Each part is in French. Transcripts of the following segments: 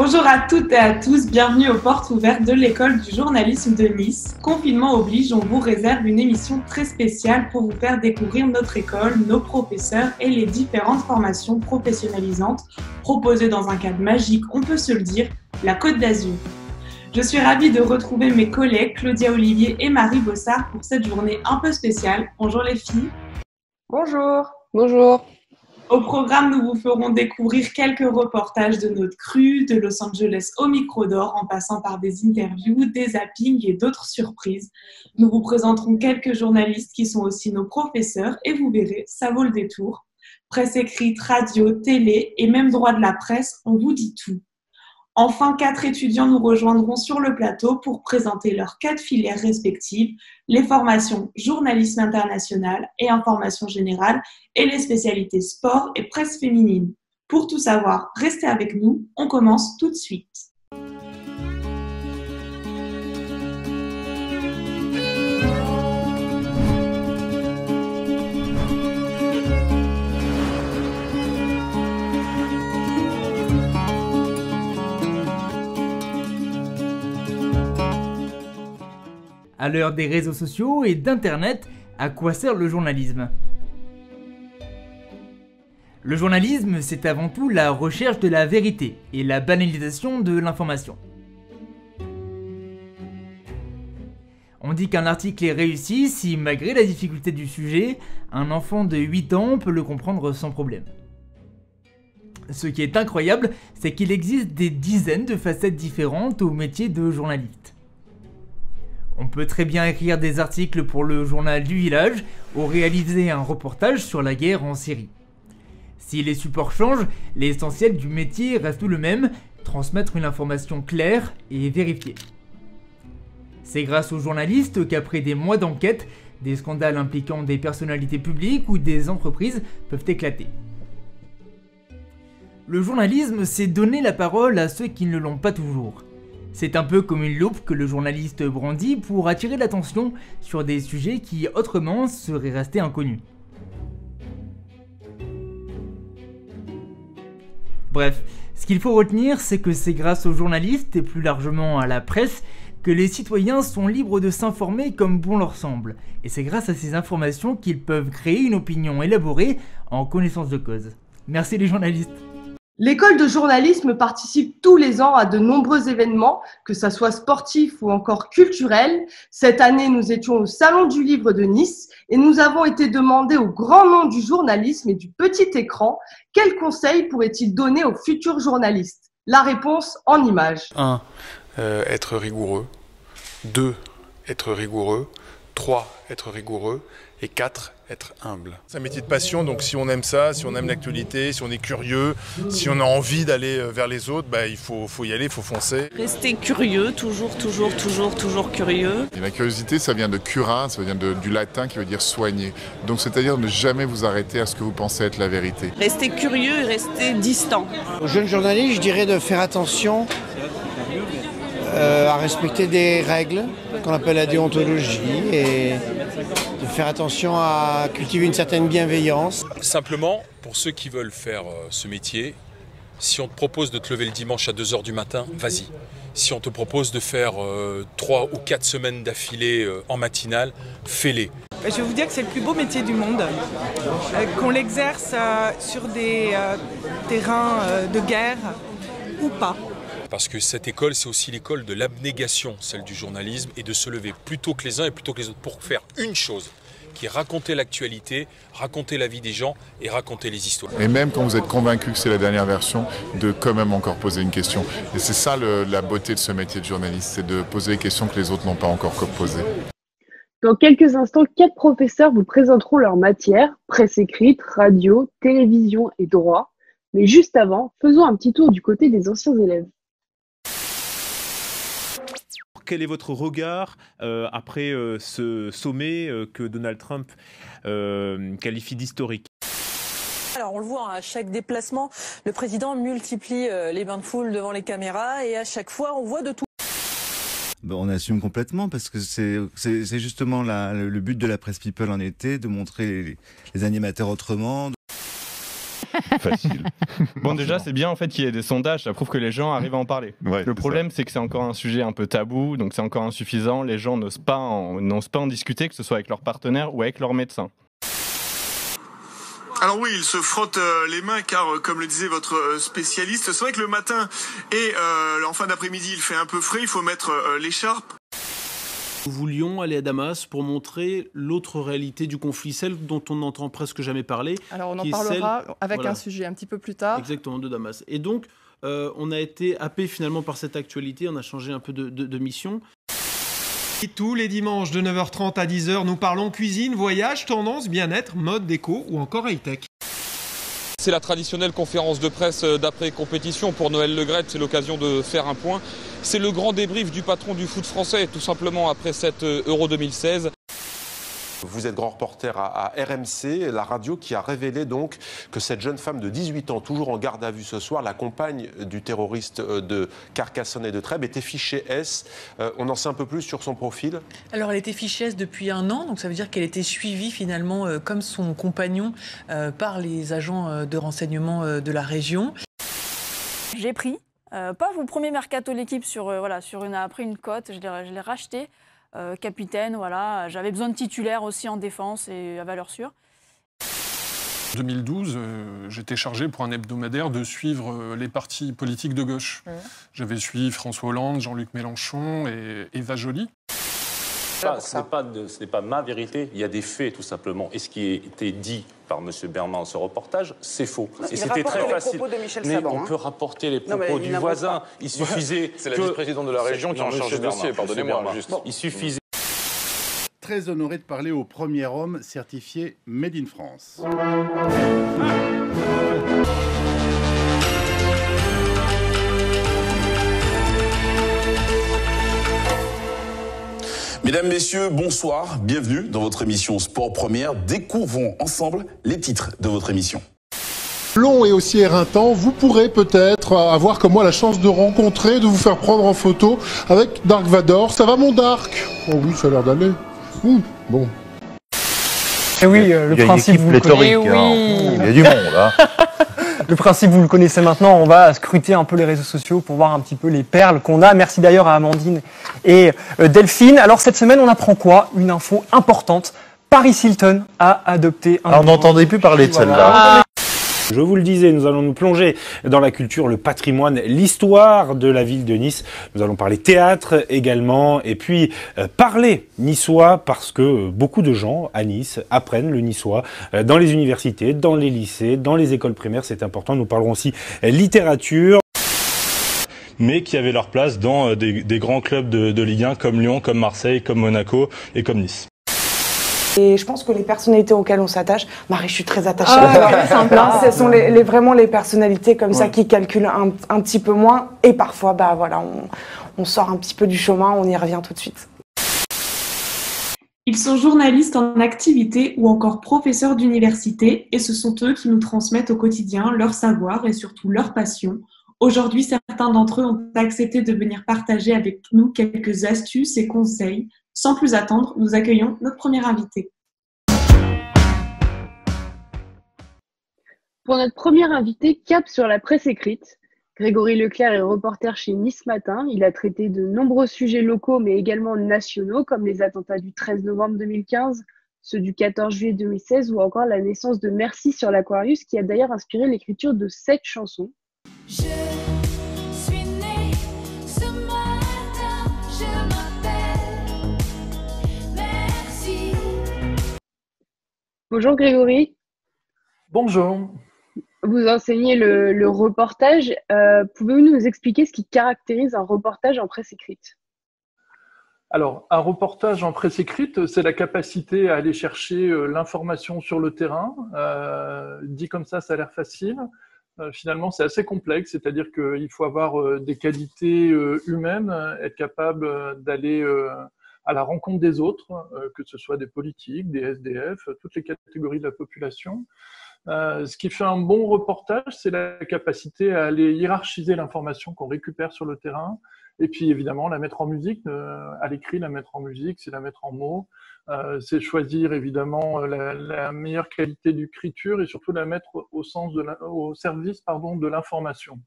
Bonjour à toutes et à tous, bienvenue aux portes ouvertes de l'école du journalisme de Nice. Confinement oblige, on vous réserve une émission très spéciale pour vous faire découvrir notre école, nos professeurs et les différentes formations professionnalisantes proposées dans un cadre magique, on peut se le dire, la Côte d'Azur. Je suis ravie de retrouver mes collègues Claudia Olivier et Marie Bossard pour cette journée un peu spéciale. Bonjour les filles. Bonjour. Bonjour. Au programme, nous vous ferons découvrir quelques reportages de notre crue, de Los Angeles au micro d'or, en passant par des interviews, des zappings et d'autres surprises. Nous vous présenterons quelques journalistes qui sont aussi nos professeurs et vous verrez, ça vaut le détour. Presse écrite, radio, télé et même droit de la presse, on vous dit tout. Enfin, 4 étudiants nous rejoindront sur le plateau pour présenter leurs 4 filières respectives, les formations journalisme international et information générale et les spécialités sport et presse féminine. Pour tout savoir, restez avec nous, on commence tout de suite. À l'heure des réseaux sociaux et d'Internet, à quoi sert le journalisme ? Le journalisme, c'est avant tout la recherche de la vérité et la banalisation de l'information. On dit qu'un article est réussi si, malgré la difficulté du sujet, un enfant de 8 ans peut le comprendre sans problème. Ce qui est incroyable, c'est qu'il existe des dizaines de facettes différentes au métier de journaliste. On peut très bien écrire des articles pour le journal du village ou réaliser un reportage sur la guerre en Syrie. Si les supports changent, l'essentiel du métier reste le même, transmettre une information claire et vérifiée. C'est grâce aux journalistes qu'après des mois d'enquête, des scandales impliquant des personnalités publiques ou des entreprises peuvent éclater. Le journalisme, c'est donner la parole à ceux qui ne l'ont pas toujours. C'est un peu comme une loupe que le journaliste brandit pour attirer l'attention sur des sujets qui autrement seraient restés inconnus. Bref, ce qu'il faut retenir, c'est que c'est grâce aux journalistes et plus largement à la presse que les citoyens sont libres de s'informer comme bon leur semble. Et c'est grâce à ces informations qu'ils peuvent créer une opinion élaborée en connaissance de cause. Merci les journalistes. L'école de journalisme participe tous les ans à de nombreux événements, que ça soit sportif ou encore culturel. Cette année, nous étions au Salon du Livre de Nice et nous avons été demandés au grand nom du journalisme et du petit écran, quels conseils pourrait-il donner aux futurs journalistes ? La réponse en images. 1. Être rigoureux. 2. Être rigoureux. 3. Être rigoureux. Et 4. Être humble. C'est un métier de passion, donc si on aime ça, si on aime l'actualité, si on est curieux, si on a envie d'aller vers les autres, il faut y aller, il faut foncer. Rester curieux, toujours curieux. Et la curiosité, ça vient de cura, ça vient du latin qui veut dire soigner. Donc c'est-à-dire ne jamais vous arrêter à ce que vous pensez être la vérité. Rester curieux et rester distant. Aux jeunes journalistes, je dirais de faire attention à respecter des règles qu'on appelle la déontologie et de faire attention à cultiver une certaine bienveillance. Simplement, pour ceux qui veulent faire ce métier, si on te propose de te lever le dimanche à 2h du matin, vas-y. Si on te propose de faire 3 ou 4 semaines d'affilée en matinale, fais-les. Je vais vous dire que c'est le plus beau métier du monde, qu'on l'exerce sur des terrains de guerre ou pas. Parce que cette école, c'est aussi l'école de l'abnégation, celle du journalisme, et de se lever plus tôt que les uns et plus tôt que les autres pour faire une chose, qui est raconter l'actualité, raconter la vie des gens et raconter les histoires. Et même quand vous êtes convaincu que c'est la dernière version, de quand même encore poser une question. Et c'est ça la beauté de ce métier de journaliste, c'est de poser les questions que les autres n'ont pas encore posées. Dans quelques instants, 4 professeurs vous présenteront leur matière, presse écrite, radio, télévision et droit. Mais juste avant, faisons un petit tour du côté des anciens élèves. Quel est votre regard après ce sommet que Donald Trump qualifie d'historique ? Alors on le voit, à chaque déplacement, le président multiplie les bains de foule devant les caméras et à chaque fois on voit de tout. On assume complètement parce que c'est justement le but de la Presse People en été, de montrer les animateurs autrement. Facile. Bon, déjà, c'est bien en fait qu'il y ait des sondages, ça prouve que les gens arrivent à en parler. Ouais, le problème, c'est que c'est encore un sujet un peu tabou, donc c'est encore insuffisant. Les gens n'osent pas en discuter, que ce soit avec leurs partenaires ou avec leurs médecins. Alors oui, il se frotte les mains car, comme le disait votre spécialiste, c'est vrai que le matin et en fin d'après-midi, il fait un peu frais, il faut mettre l'écharpe. Nous voulions aller à Damas pour montrer l'autre réalité du conflit, celle dont on n'entend presque jamais parler. Alors on en parlera avec un sujet un petit peu plus tard. Exactement, de Damas. Et donc, on a été happé finalement par cette actualité, on a changé un peu de mission. Et tous les dimanches de 9h30 à 10h, nous parlons cuisine, voyage, tendance, bien-être, mode, déco ou encore high-tech. C'est la traditionnelle conférence de presse d'après-compétition pour Noël Le Graët, c'est l'occasion de faire un point. C'est le grand débrief du patron du foot français, tout simplement après cette Euro 2016. Vous êtes grand reporter à RMC, la radio qui a révélé donc que cette jeune femme de 18 ans, toujours en garde à vue ce soir, la compagne du terroriste de Carcassonne et de Trèbes, était fichée S. On en sait un peu plus sur son profil? Alors elle était fichée S depuis 1 an, donc ça veut dire qu'elle était suivie finalement comme son compagnon par les agents de renseignement de la région. J'ai pris, pas mon premier mercato de l'équipe après une cote, je l'ai racheté. Capitaine, voilà. J'avais besoin de titulaires aussi en défense et à valeur sûre. En 2012, j'étais chargé pour un hebdomadaire de suivre les partis politiques de gauche. J'avais suivi François Hollande, Jean-Luc Mélenchon et Eva Joly. Ce n'est pas ma vérité, il y a des faits tout simplement. Et ce qui a été dit par M. Berman dans ce reportage, c'est faux. Et c'était très facile. Mais on peut rapporter les propos du voisin. Il suffisait. C'est la vice-présidente de la région qui en charge du dossier, pardonnez-moi. Il suffisait. Très honoré de parler au premier homme certifié Made in France. Mesdames, Messieurs, bonsoir, bienvenue dans votre émission Sport Première. Découvrons ensemble les titres de votre émission. Long et aussi éreintant, vous pourrez peut-être avoir comme moi la chance de rencontrer, de vous faire prendre en photo avec Dark Vador. Ça va mon Dark? Oh oui, ça a l'air d'aller. Bon. Et oui, le principe, vous le connaissez. Il y a du monde, là. Le principe, vous le connaissez maintenant. On va scruter un peu les réseaux sociaux pour voir un petit peu les perles qu'on a. Merci d'ailleurs à Amandine et Delphine. Alors, cette semaine, on apprend quoi? Une info importante. Paris Hilton a adopté un... Alors, on n'entendait plus parler de celle-là. Je vous le disais, nous allons nous plonger dans la culture, le patrimoine, l'histoire de la ville de Nice. Nous allons parler théâtre également et puis parler niçois parce que beaucoup de gens à Nice apprennent le niçois dans les universités, dans les lycées, dans les écoles primaires. C'est important. Nous parlerons aussi littérature. Mais qui avaient leur place dans des grands clubs de Ligue 1 comme Lyon, comme Marseille, comme Monaco et comme Nice. Et je pense que les personnalités auxquelles on s'attache, Marie, je suis très attachée à toi. Ce sont vraiment les personnalités comme ça qui calculent un petit peu moins. Et parfois, on sort un petit peu du chemin, on y revient tout de suite. Ils sont journalistes en activité ou encore professeurs d'université et ce sont eux qui nous transmettent au quotidien leur savoir et surtout leur passion. Aujourd'hui, certains d'entre eux ont accepté de venir partager avec nous quelques astuces et conseils. Sans plus attendre, nous accueillons notre premier invité. Pour notre premier invité, cap sur la presse écrite. Grégory Leclerc est reporter chez Nice Matin. Il a traité de nombreux sujets locaux, mais également nationaux, comme les attentats du 13 novembre 2015, ceux du 14 juillet 2016 ou encore la naissance de Merci sur l'Aquarius, qui a d'ailleurs inspiré l'écriture de 7 chansons. Bonjour Grégory. Bonjour. Vous enseignez le reportage. Pouvez-vous nous expliquer ce qui caractérise un reportage en presse écrite? Alors, un reportage en presse écrite, c'est la capacité à aller chercher l'information sur le terrain. Dit comme ça a l'air facile. Finalement, c'est assez complexe, c'est-à-dire qu'il faut avoir des qualités humaines, être capable d'aller à la rencontre des autres, que ce soit des politiques, des SDF, toutes les catégories de la population. Ce qui fait un bon reportage, c'est la capacité à aller hiérarchiser l'information qu'on récupère sur le terrain Et puis évidemment, la mettre en musique, à l'écrit, la mettre en musique, c'est la mettre en mots. C'est choisir évidemment la meilleure qualité d'écriture et surtout la mettre au service de l'information.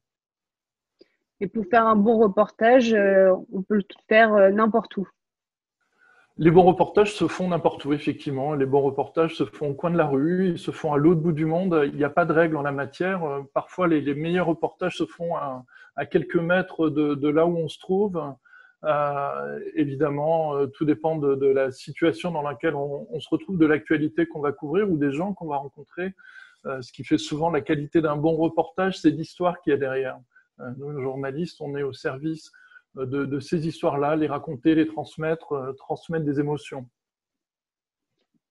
Et pour faire un bon reportage, on peut le faire n'importe où. Les bons reportages se font n'importe où, effectivement. Les bons reportages se font au coin de la rue, ils se font à l'autre bout du monde. Il n'y a pas de règle en la matière. Parfois, les meilleurs reportages se font à quelques mètres de là où on se trouve. Évidemment, tout dépend de la situation dans laquelle on se retrouve, de l'actualité qu'on va couvrir ou des gens qu'on va rencontrer. Ce qui fait souvent la qualité d'un bon reportage, c'est l'histoire qu'il y a derrière. Nous, journalistes, on est au service de ces histoires-là, les raconter, les transmettre, transmettre des émotions.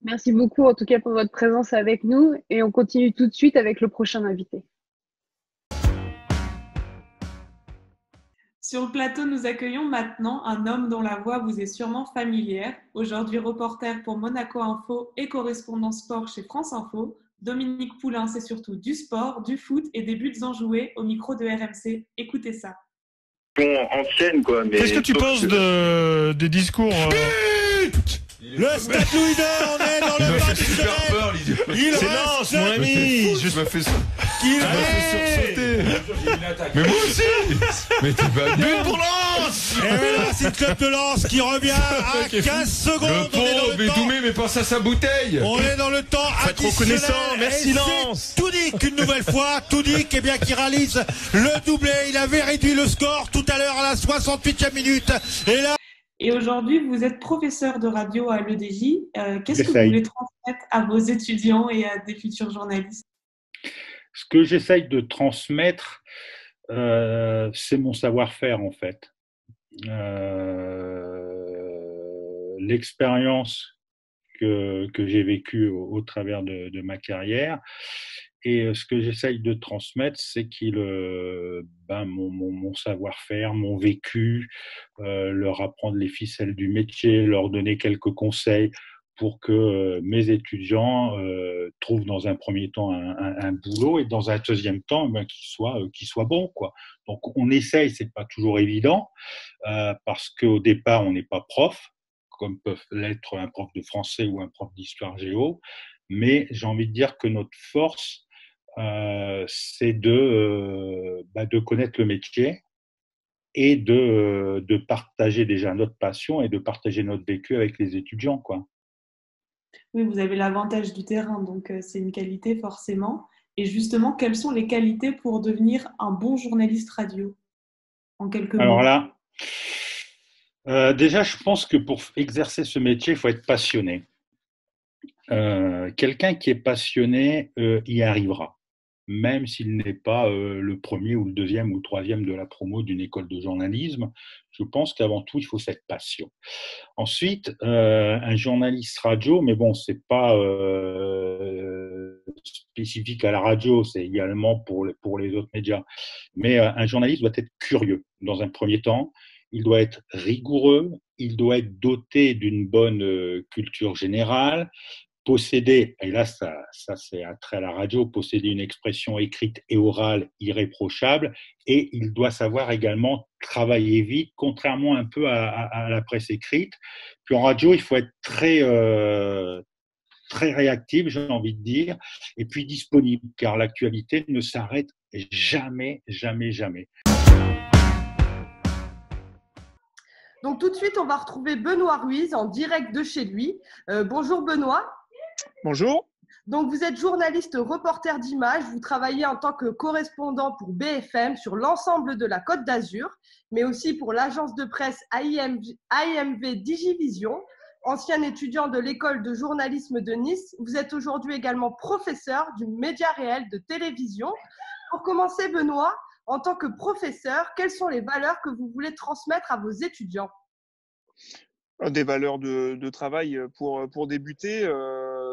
Merci beaucoup en tout cas pour votre présence avec nous et on continue tout de suite avec le prochain invité. Sur le plateau, nous accueillons maintenant un homme dont la voix vous est sûrement familière. Aujourd'hui reporter pour Monaco Info et correspondant sport chez France Info, Dominique Poulain, c'est surtout du sport, du foot et des buts enjoués au micro de RMC. Écoutez ça. Ancienne, quoi. Qu'est-ce que tu penses des discours Le Stade Louis II, on est dans le match de Genève. C'est Lens, mon ami. Je me fais ça. sursauter. Mais moi aussi. Mais t'es pas bien. But pour Lens. Et voilà, c'est le club de Lens qui revient à 15 secondes. Le pauvre Bédoumé, mais pense à sa bouteille. On est dans le temps additionnel. Être reconnaissant, merci Lens. Toudic, une nouvelle fois. Toudic, bien, qui réalise le doublé. Il avait réduit le score tout à l'heure à la 68e minute. Et là. Et aujourd'hui, vous êtes professeur de radio à l'EDJ. Qu'est-ce que vous voulez transmettre à vos étudiants et à des futurs journalistes? Ce que j'essaye de transmettre, c'est mon savoir-faire en fait. L'expérience que j'ai vécue au travers de ma carrière. Et ce que j'essaye de transmettre, c'est mon savoir-faire, mon vécu, leur apprendre les ficelles du métier, leur donner quelques conseils pour que mes étudiants trouvent dans un premier temps un boulot et dans un deuxième temps qu'ils soient bons, quoi. Donc on essaye, c'est pas toujours évident parce qu'au départ on n'est pas prof, comme peuvent l'être un prof de français ou un prof d'histoire géo, mais j'ai envie de dire que notre force c'est de connaître le métier et de partager déjà notre passion et de partager notre vécu avec les étudiants, quoi. Oui, vous avez l'avantage du terrain, donc c'est une qualité forcément. Et justement, quelles sont les qualités pour devenir un bon journaliste radio? En quelques mots. Alors là, déjà, je pense que pour exercer ce métier, il faut être passionné. Quelqu'un qui est passionné y arrivera, même s'il n'est pas le premier ou le deuxième ou le troisième de la promo d'une école de journalisme. Je pense qu'avant tout, il faut cette passion. Ensuite, un journaliste radio, mais bon, c'est pas spécifique à la radio, c'est également pour les autres médias. Mais un journaliste doit être curieux dans un premier temps. Il doit être rigoureux, il doit être doté d'une bonne culture générale, posséder, et là ça c'est un trait à la radio, posséder une expression écrite et orale irréprochable, et il doit savoir également travailler vite, contrairement un peu à la presse écrite. Puis en radio, il faut être très réactif, j'ai envie de dire, et puis disponible, car l'actualité ne s'arrête jamais, jamais, jamais. Donc tout de suite, on va retrouver Benoît Ruiz en direct de chez lui. Bonjour Benoît. Bonjour. Donc vous êtes journaliste reporter d'images, vous travaillez en tant que correspondant pour BFM sur l'ensemble de la Côte d'Azur, mais aussi pour l'agence de presse AIMV Digivision. Ancien étudiant de l'école de journalisme de Nice, vous êtes aujourd'hui également professeur du média réel de télévision. Pour commencer Benoît, en tant que professeur, quelles sont les valeurs que vous voulez transmettre à vos étudiants? Des valeurs de travail pour débuter.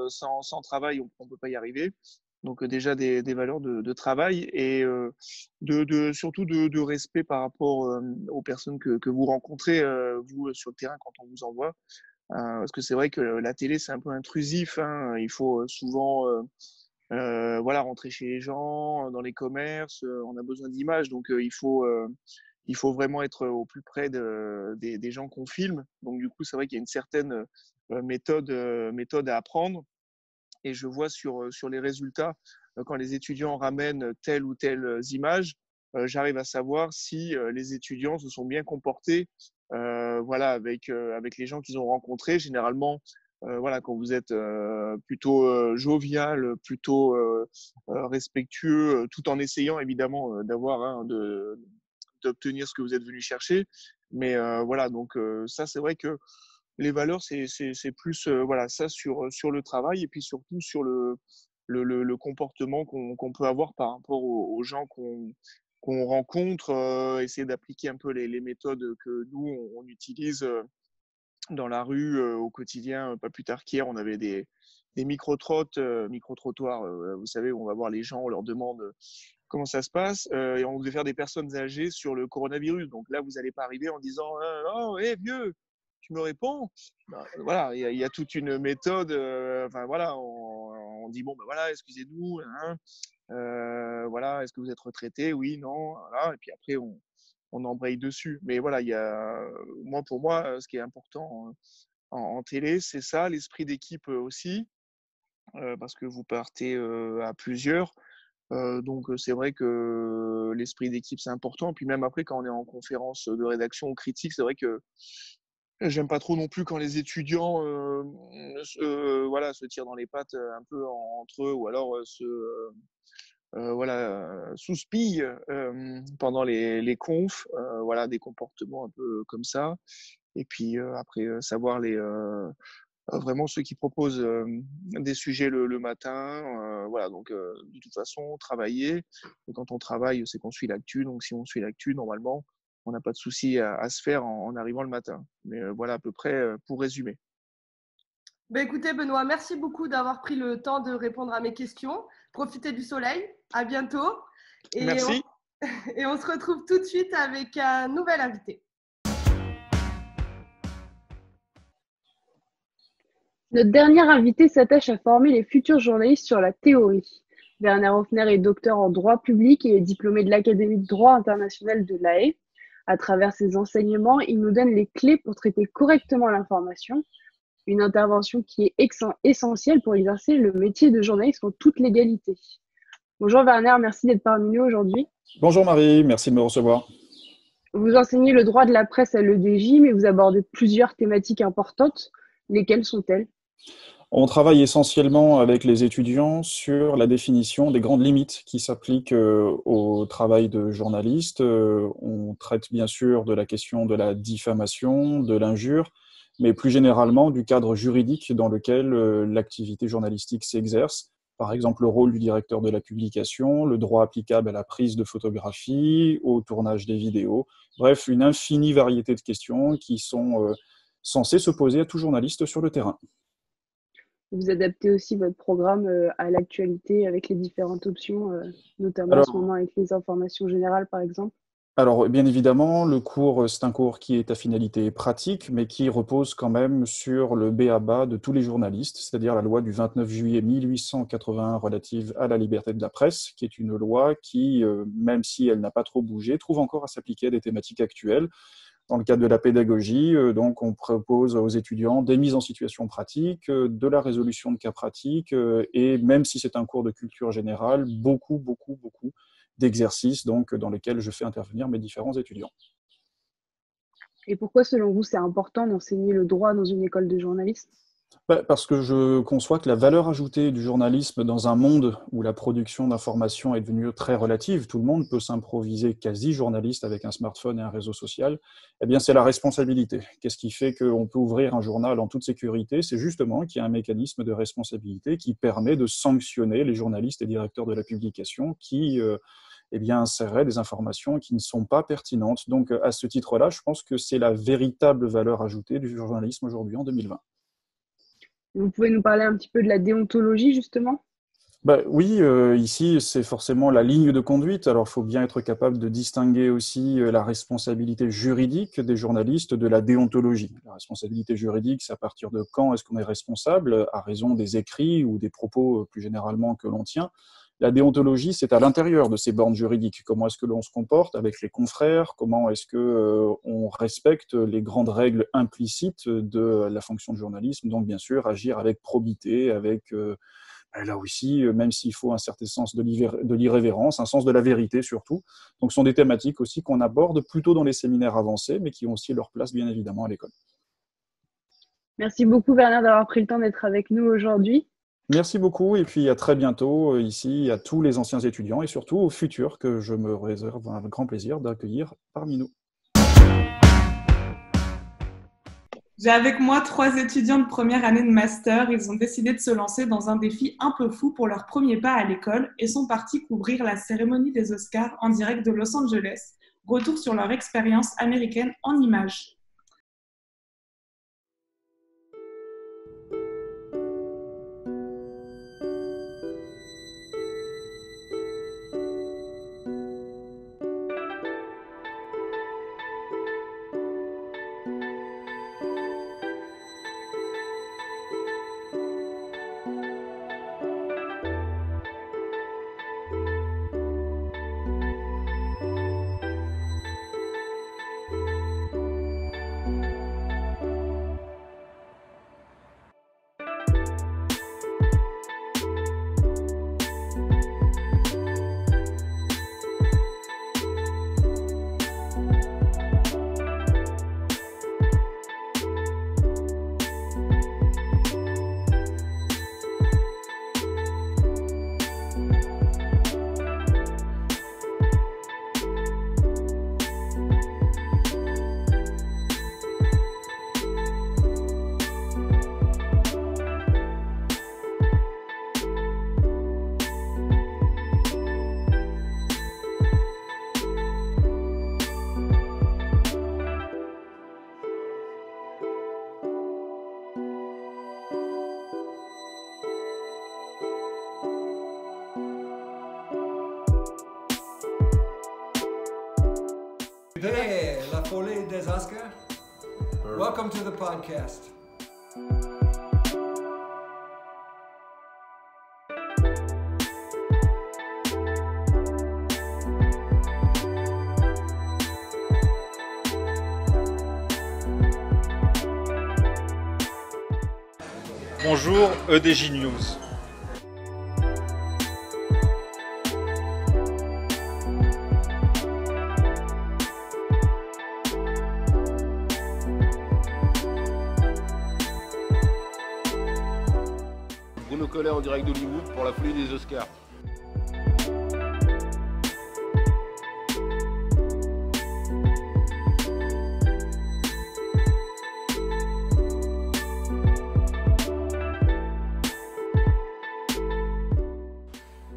Sans travail, on ne peut pas y arriver. Donc déjà des valeurs de travail et surtout de respect par rapport aux personnes que vous rencontrez, vous, sur le terrain quand on vous envoie. Parce que c'est vrai que la télé, c'est un peu intrusif, hein. Il faut souvent rentrer chez les gens, dans les commerces. On a besoin d'images, donc il faut il faut vraiment être au plus près des gens qu'on filme. Donc, du coup, c'est vrai qu'il y a une certaine méthode à apprendre. Et je vois sur les résultats, quand les étudiants ramènent telle ou telle image, j'arrive à savoir si les étudiants se sont bien comportés avec les gens qu'ils ont rencontrés. Généralement, quand vous êtes plutôt jovial, plutôt respectueux, tout en essayant évidemment d'obtenir ce que vous êtes venu chercher. Mais donc ça, c'est vrai que les valeurs, c'est plus ça sur le travail et puis surtout sur le comportement qu'on peut avoir par rapport aux gens qu'on rencontre, essayer d'appliquer un peu les méthodes que nous, on utilise dans la rue au quotidien. Pas plus tard qu'hier, on avait des micro-trottoirs, vous savez, où on va voir les gens, on leur demande comment ça se passe, et on devait faire des personnes âgées sur le coronavirus. Donc là, vous n'allez pas arriver en disant « Oh, hé, vieux, tu me réponds ?» Voilà, il y a toute une méthode. On dit « Bon, excusez-nous, hein, est-ce que vous êtes retraité? Oui, non. » Voilà, et puis après, on embraye dessus. Mais voilà, pour moi, ce qui est important en télé, c'est ça, l'esprit d'équipe aussi, parce que vous partez à plusieurs. Donc c'est vrai que l'esprit d'équipe, c'est important. Puis même après, quand on est en conférence de rédaction ou critique, c'est vrai que j'aime pas trop non plus quand les étudiants se tirent dans les pattes un peu entre eux, ou alors souspillent pendant les confs, des comportements un peu comme ça. Et puis après, savoir vraiment ceux qui proposent des sujets le matin. Donc de toute façon, travailler. Et quand on travaille, c'est qu'on suit l'actu. Donc si on suit l'actu, normalement, on n'a pas de souci à se faire en arrivant le matin. Mais voilà à peu près pour résumer. Écoutez, Benoît, merci beaucoup d'avoir pris le temps de répondre à mes questions. Profitez du soleil. À bientôt. Merci. Et on se retrouve tout de suite avec un nouvel invité. Notre dernier invité s'attache à former les futurs journalistes sur la théorie. Werner Hoffner est docteur en droit public et est diplômé de l'Académie de droit international de La Haye. À travers ses enseignements, il nous donne les clés pour traiter correctement l'information, une intervention qui est essentielle pour exercer le métier de journaliste en toute légalité. Bonjour Werner, merci d'être parmi nous aujourd'hui. Bonjour Marie, merci de me recevoir. Vous enseignez le droit de la presse à l'EDJ, mais vous abordez plusieurs thématiques importantes. Lesquelles sont-elles ? On travaille essentiellement avec les étudiants sur la définition des grandes limites qui s'appliquent au travail de journaliste. On traite bien sûr de la question de la diffamation, de l'injure, mais plus généralement du cadre juridique dans lequel l'activité journalistique s'exerce. Par exemple, le rôle du directeur de la publication, le droit applicable à la prise de photographie, au tournage des vidéos. Bref, une infinie variété de questions qui sont censées se poser à tout journaliste sur le terrain. Vous adaptez aussi votre programme à l'actualité avec les différentes options, notamment en ce moment avec les informations générales, par exemple. Alors, bien évidemment, le cours, c'est un cours qui est à finalité pratique, mais qui repose quand même sur le b.a.-ba de tous les journalistes, c'est-à-dire la loi du 29 juillet 1881 relative à la liberté de la presse, qui est une loi qui, même si elle n'a pas trop bougé, trouve encore à s'appliquer à des thématiques actuelles. Dans le cadre de la pédagogie, donc on propose aux étudiants des mises en situation pratiques, de la résolution de cas pratiques, et même si c'est un cours de culture générale, beaucoup d'exercices donc, dans lesquels je fais intervenir mes différents étudiants. Et pourquoi, selon vous, c'est important d'enseigner le droit dans une école de journalisme ? Parce que je conçois que la valeur ajoutée du journalisme dans un monde où la production d'informations est devenue très relative, tout le monde peut s'improviser quasi journaliste avec un smartphone et un réseau social, eh bien c'est la responsabilité. Qu'est-ce qui fait qu'on peut ouvrir un journal en toute sécurité ? C'est justement qu'il y a un mécanisme de responsabilité qui permet de sanctionner les journalistes et directeurs de la publication qui inséreraient des informations qui ne sont pas pertinentes. Donc à ce titre-là, je pense que c'est la véritable valeur ajoutée du journalisme aujourd'hui en 2020. Vous pouvez nous parler un petit peu de la déontologie, justement ? Oui, ici, c'est forcément la ligne de conduite. Alors, il faut bien être capable de distinguer aussi la responsabilité juridique des journalistes de la déontologie. La responsabilité juridique, c'est à partir de quand est-ce qu'on est responsable, à raison des écrits ou des propos plus généralement que l'on tient. La déontologie, c'est à l'intérieur de ces bornes juridiques. Comment est-ce que l'on se comporte avec les confrères? Comment est-ce que on respecte les grandes règles implicites de la fonction de journalisme? Donc, bien sûr, agir avec probité, avec là aussi, même s'il faut un certain sens de l'irrévérence, un sens de la vérité surtout. Donc, ce sont des thématiques aussi qu'on aborde plutôt dans les séminaires avancés, mais qui ont aussi leur place, bien évidemment, à l'école. Merci beaucoup, Bernard, d'avoir pris le temps d'être avec nous aujourd'hui. Merci beaucoup et puis à très bientôt ici à tous les anciens étudiants et surtout aux futurs que je me réserve un grand plaisir d'accueillir parmi nous. J'ai avec moi 3 étudiants de première année de master. Ils ont décidé de se lancer dans un défi un peu fou pour leur premier pas à l'école et sont partis couvrir la cérémonie des Oscars en direct de Los Angeles. Retour sur leur expérience américaine en images. Hey, la folie des Oscars. Welcome to the podcast. Bonjour EDJ News. Bruno Collet en direct d'Hollywood pour la folie des Oscars.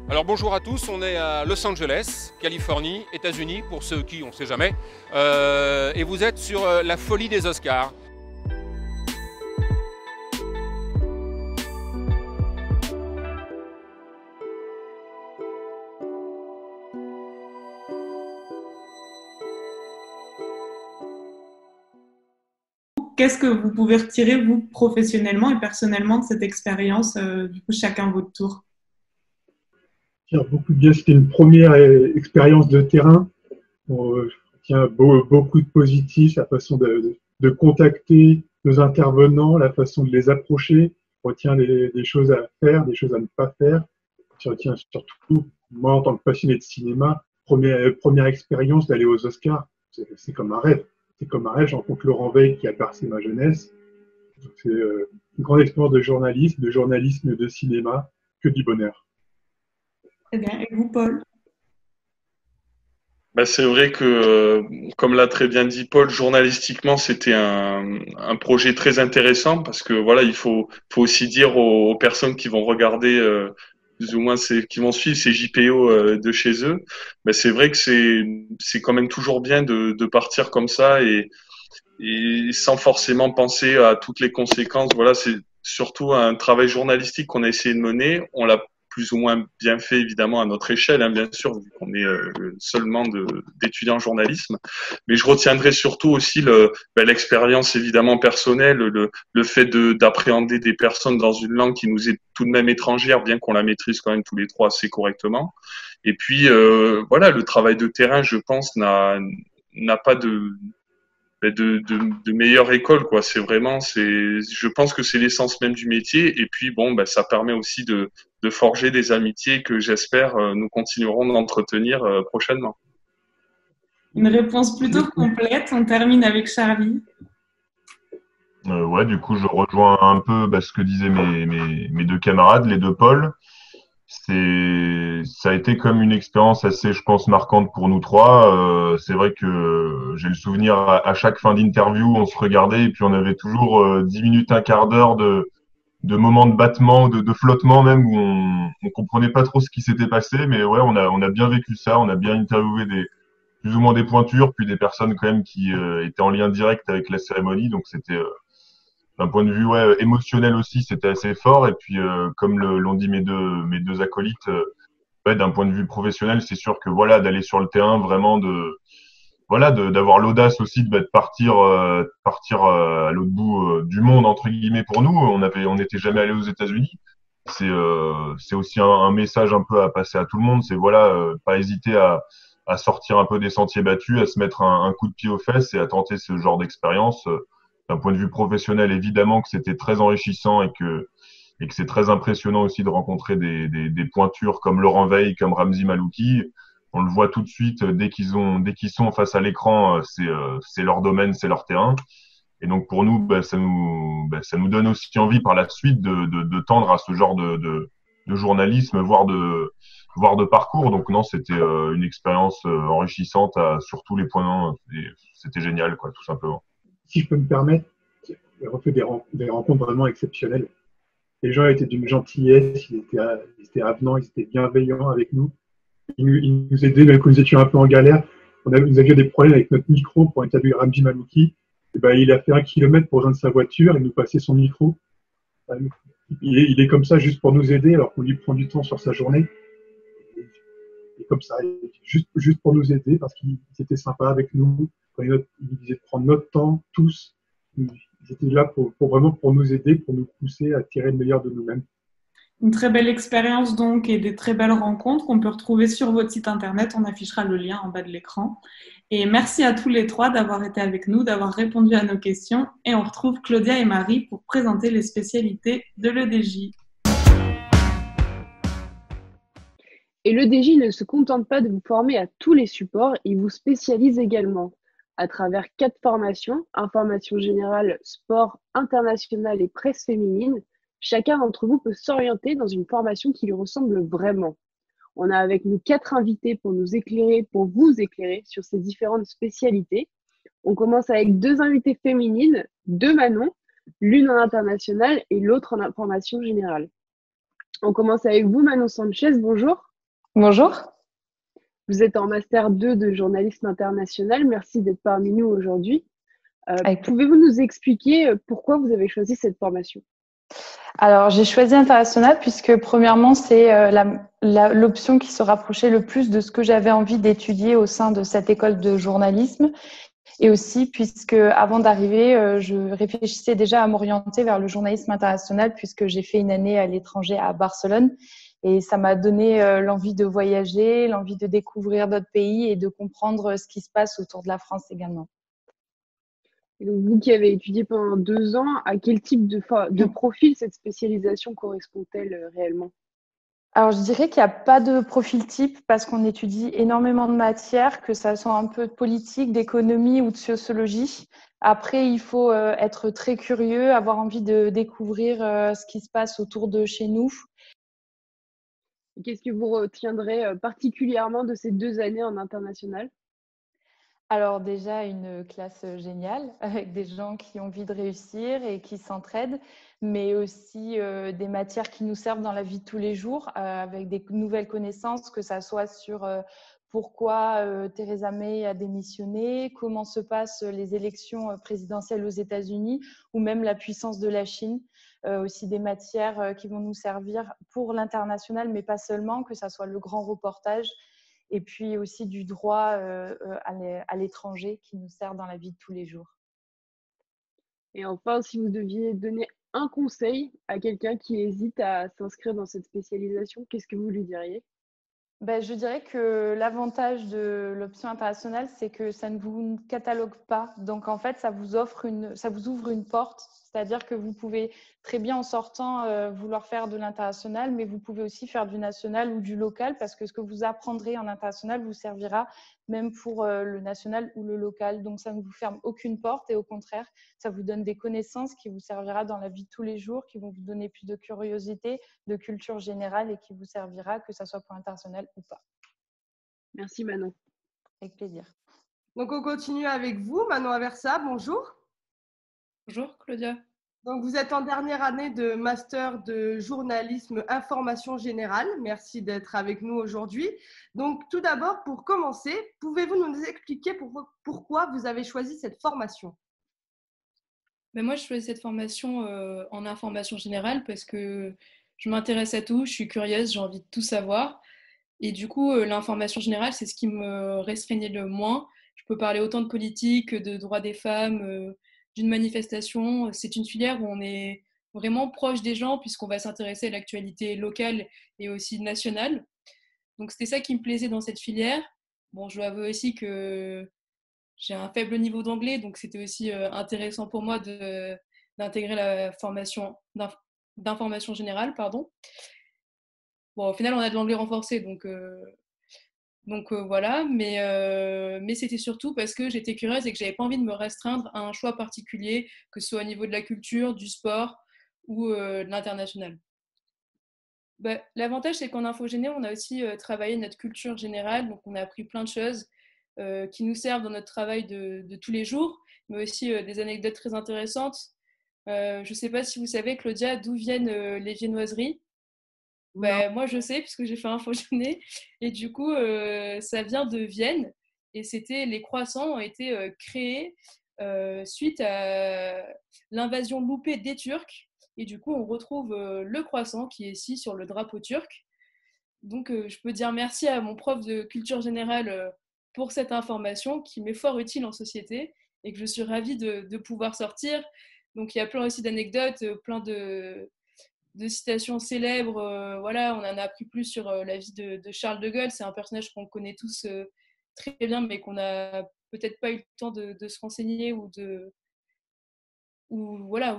Alors bonjour à tous, on est à Los Angeles, Californie, États-Unis, pour ceux qui, on ne sait jamais, et vous êtes sur la folie des Oscars. Qu'est-ce que vous pouvez retirer, vous, professionnellement et personnellement, de cette expérience, du coup, chacun votre tour? Beaucoup de bien, c'était une première expérience de terrain. Je retiens beaucoup de positifs, la façon de contacter nos intervenants, la façon de les approcher. Je retiens des choses à faire, des choses à ne pas faire. Je retiens surtout, moi en tant que passionné de cinéma, première expérience d'aller aux Oscars, c'est comme un rêve. C'est comme un rêve, je rencontre Laurent Veil qui a bercé ma jeunesse. C'est une grande expérience de journalisme, de cinéma, que du bonheur. Très bien. Et vous, Paul? C'est vrai que, comme l'a très bien dit Paul, journalistiquement, c'était un projet très intéressant parce que voilà, il faut aussi dire aux personnes qui vont regarder, plus ou moins qui vont suivre ces JPO de chez eux, c'est vrai que c'est quand même toujours bien de partir comme ça et sans forcément penser à toutes les conséquences. Voilà, c'est surtout un travail journalistique qu'on a essayé de mener. On l'a plus ou moins bien fait évidemment à notre échelle, hein, bien sûr, vu qu'on est seulement d'étudiants en journalisme. Mais je retiendrai surtout aussi l'expérience évidemment personnelle, le fait d'appréhender des personnes dans une langue qui nous est tout de même étrangère, bien qu'on la maîtrise quand même tous les trois assez correctement. Et puis voilà, le travail de terrain, je pense, n'a pas de meilleure école, quoi. Je pense que c'est l'essence même du métier. Et puis bon, ça permet aussi de forger des amitiés que j'espère nous continuerons d'entretenir prochainement. Une réponse plutôt complète. On termine avec Charlie. Ouais, du coup, je rejoins un peu ce que disaient mes deux camarades, les deux Paul. Ça a été comme une expérience assez, je pense, marquante pour nous trois. C'est vrai que j'ai le souvenir à chaque fin d'interview, on se regardait et puis on avait toujours 10 minutes, un quart d'heure de moments de battement, de flottement même, où on comprenait pas trop ce qui s'était passé. Mais ouais, on a bien vécu ça. On a bien interviewé plus ou moins des pointures, puis des personnes quand même qui étaient en lien direct avec la cérémonie. Donc c'était d'un point de vue émotionnel aussi, c'était assez fort. Et puis, comme l'ont dit mes deux acolytes, d'un point de vue professionnel, c'est sûr que voilà, d'aller sur le terrain, vraiment d'avoir l'audace aussi de partir à l'autre bout du monde entre guillemets pour nous. On n'était jamais allé aux États-Unis. C'est aussi un message un peu à passer à tout le monde. C'est pas hésiter à sortir un peu des sentiers battus, à se mettre un coup de pied aux fesses et à tenter ce genre d'expérience. D'un point de vue professionnel, évidemment que c'était très enrichissant et que c'est très impressionnant aussi de rencontrer des pointures comme Laurent Veil, comme Ramzi Malouki. On le voit tout de suite dès qu'ils sont face à l'écran, c'est leur domaine, c'est leur terrain. Et donc pour nous, ça nous donne aussi envie par la suite de tendre à ce genre de journalisme, voire de parcours. Donc non, c'était une expérience enrichissante sur tous les points. Et c'était génial, quoi, tout simplement. Si je peux me permettre, on fait des rencontres vraiment exceptionnelles. Les gens étaient d'une gentillesse, ils étaient avenants, ils étaient bienveillants avec nous. Ils nous aidaient même quand nous étions un peu en galère. Nous avions des problèmes avec notre micro pour interviewer Ramzi Malouki. Il a fait 1 kilomètre pour rejoindre sa voiture et nous passer son micro. Il est comme ça juste pour nous aider alors qu'on lui prend du temps sur sa journée. Et comme ça, juste pour nous aider parce qu'ils étaient sympas avec nous. Quand ils disaient de prendre notre temps, tous, ils étaient là vraiment pour nous aider, pour nous pousser à tirer le meilleur de nous-mêmes. Une très belle expérience donc et des très belles rencontres qu'on peut retrouver sur votre site internet. On affichera le lien en bas de l'écran. Et merci à tous les trois d'avoir été avec nous, d'avoir répondu à nos questions. Et on retrouve Claudia et Marie pour présenter les spécialités de l'EDJ. Et l'EDJ ne se contente pas de vous former à tous les supports, il vous spécialise également à travers 4 formations, information générale, sport, international et presse féminine. Chacun d'entre vous peut s'orienter dans une formation qui lui ressemble vraiment. On a avec nous 4 invités pour vous éclairer sur ces différentes spécialités. On commence avec 2 invitées féminines, 2 Manon, l'une en international et l'autre en information générale. On commence avec vous, Manon Sanchez, bonjour. Bonjour. Vous êtes en Master 2 de journalisme international. Merci d'être parmi nous aujourd'hui. Pouvez-vous nous expliquer pourquoi vous avez choisi cette formation ? Alors, j'ai choisi international puisque, premièrement, c'est l'option qui se rapprochait le plus de ce que j'avais envie d'étudier au sein de cette école de journalisme. Et aussi, puisque avant d'arriver, je réfléchissais déjà à m'orienter vers le journalisme international puisque j'ai fait une année à l'étranger à Barcelone. Et ça m'a donné l'envie de voyager, l'envie de découvrir d'autres pays et de comprendre ce qui se passe autour de la France également. Et donc, vous qui avez étudié pendant 2 ans, à quel type de profil cette spécialisation correspond-elle réellement ? Alors, je dirais qu'il n'y a pas de profil type parce qu'on étudie énormément de matières, que ça soit un peu de politique, d'économie ou de sociologie. Après, il faut être très curieux, avoir envie de découvrir ce qui se passe autour de chez nous. Qu'est-ce que vous retiendrez particulièrement de ces 2 années en international ? Alors déjà, une classe géniale avec des gens qui ont envie de réussir et qui s'entraident, mais aussi des matières qui nous servent dans la vie de tous les jours avec des nouvelles connaissances, que ça soit sur pourquoi Theresa May a démissionné, comment se passent les élections présidentielles aux États-Unis ou même la puissance de la Chine. Aussi des matières qui vont nous servir pour l'international, mais pas seulement, que ça soit le grand reportage, et puis aussi du droit à l'étranger qui nous sert dans la vie de tous les jours. Et enfin, si vous deviez donner un conseil à quelqu'un qui hésite à s'inscrire dans cette spécialisation, qu'est-ce que vous lui diriez? Je dirais que l'avantage de l'option internationale, c'est que ça ne vous catalogue pas. Donc, en fait, ça vous ouvre une porte. C'est-à-dire que vous pouvez très bien, en sortant, vouloir faire de l'international, mais vous pouvez aussi faire du national ou du local, parce que ce que vous apprendrez en international vous servira même pour le national ou le local. Donc, ça ne vous ferme aucune porte et au contraire, ça vous donne des connaissances qui vous servira dans la vie de tous les jours, qui vont vous donner plus de curiosité, de culture générale et qui vous servira, que ça soit pour l'international ou pas. Merci Manon. Avec plaisir. Donc, on continue avec vous, Manon Aversa. Bonjour. Bonjour Claudia. Donc, vous êtes en dernière année de master de journalisme information générale. Merci d'être avec nous aujourd'hui. Donc, tout d'abord, pour commencer, pouvez-vous nous expliquer pourquoi vous avez choisi cette formation? Moi, je choisis cette formation en information générale parce que je m'intéresse à tout, je suis curieuse, j'ai envie de tout savoir. Et du coup, l'information générale, c'est ce qui me restreignait le moins. Je peux parler autant de politique, de droits des femmes, d'une manifestation. C'est une filière où on est vraiment proche des gens puisqu'on va s'intéresser à l'actualité locale et aussi nationale. Donc, c'était ça qui me plaisait dans cette filière. Bon, je dois avouer aussi que j'ai un faible niveau d'anglais, donc c'était aussi intéressant pour moi d'intégrer la formation d'information générale, pardon. Bon, au final, on a de l'anglais renforcé, donc voilà. Mais c'était surtout parce que j'étais curieuse et que j'avais pas envie de me restreindre à un choix particulier, que ce soit au niveau de la culture, du sport ou de l'international. L'avantage, c'est qu'en InfoGéné, on a aussi travaillé notre culture générale, donc on a appris plein de choses qui nous servent dans notre travail de tous les jours, mais aussi des anecdotes très intéressantes. Je ne sais pas si vous savez, Claudia, d'où viennent les viennoiseries. Moi, je sais, puisque j'ai fait InfoGéné, et du coup, ça vient de Vienne, et les croissants ont été créés suite à l'invasion loupée des Turcs, et du coup, on retrouve le croissant qui est ici sur le drapeau turc. Donc, je peux dire merci à mon prof de culture générale pour cette information qui m'est fort utile en société et que je suis ravie de pouvoir sortir. Donc, il y a plein aussi d'anecdotes, plein de citations célèbres. Voilà, on en a appris plus sur la vie de Charles de Gaulle. C'est un personnage qu'on connaît tous très bien, mais qu'on n'a peut-être pas eu le temps de se renseigner ou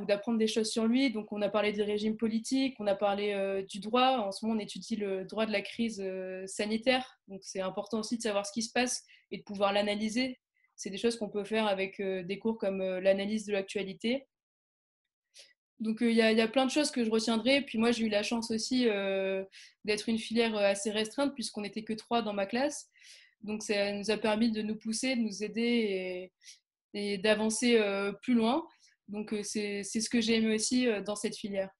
d'apprendre des choses sur lui. Donc, on a parlé des régimes politiques, on a parlé du droit. En ce moment, on étudie le droit de la crise sanitaire. Donc, c'est important aussi de savoir ce qui se passe et de pouvoir l'analyser. C'est des choses qu'on peut faire avec des cours comme l'analyse de l'actualité. Donc, il y a plein de choses que je retiendrai. Puis moi, j'ai eu la chance aussi d'être une filière assez restreinte puisqu'on n'était que 3 dans ma classe. Donc, ça nous a permis de nous pousser, de nous aider et d'avancer plus loin. Donc, c'est ce que j'ai aimé aussi dans cette filière.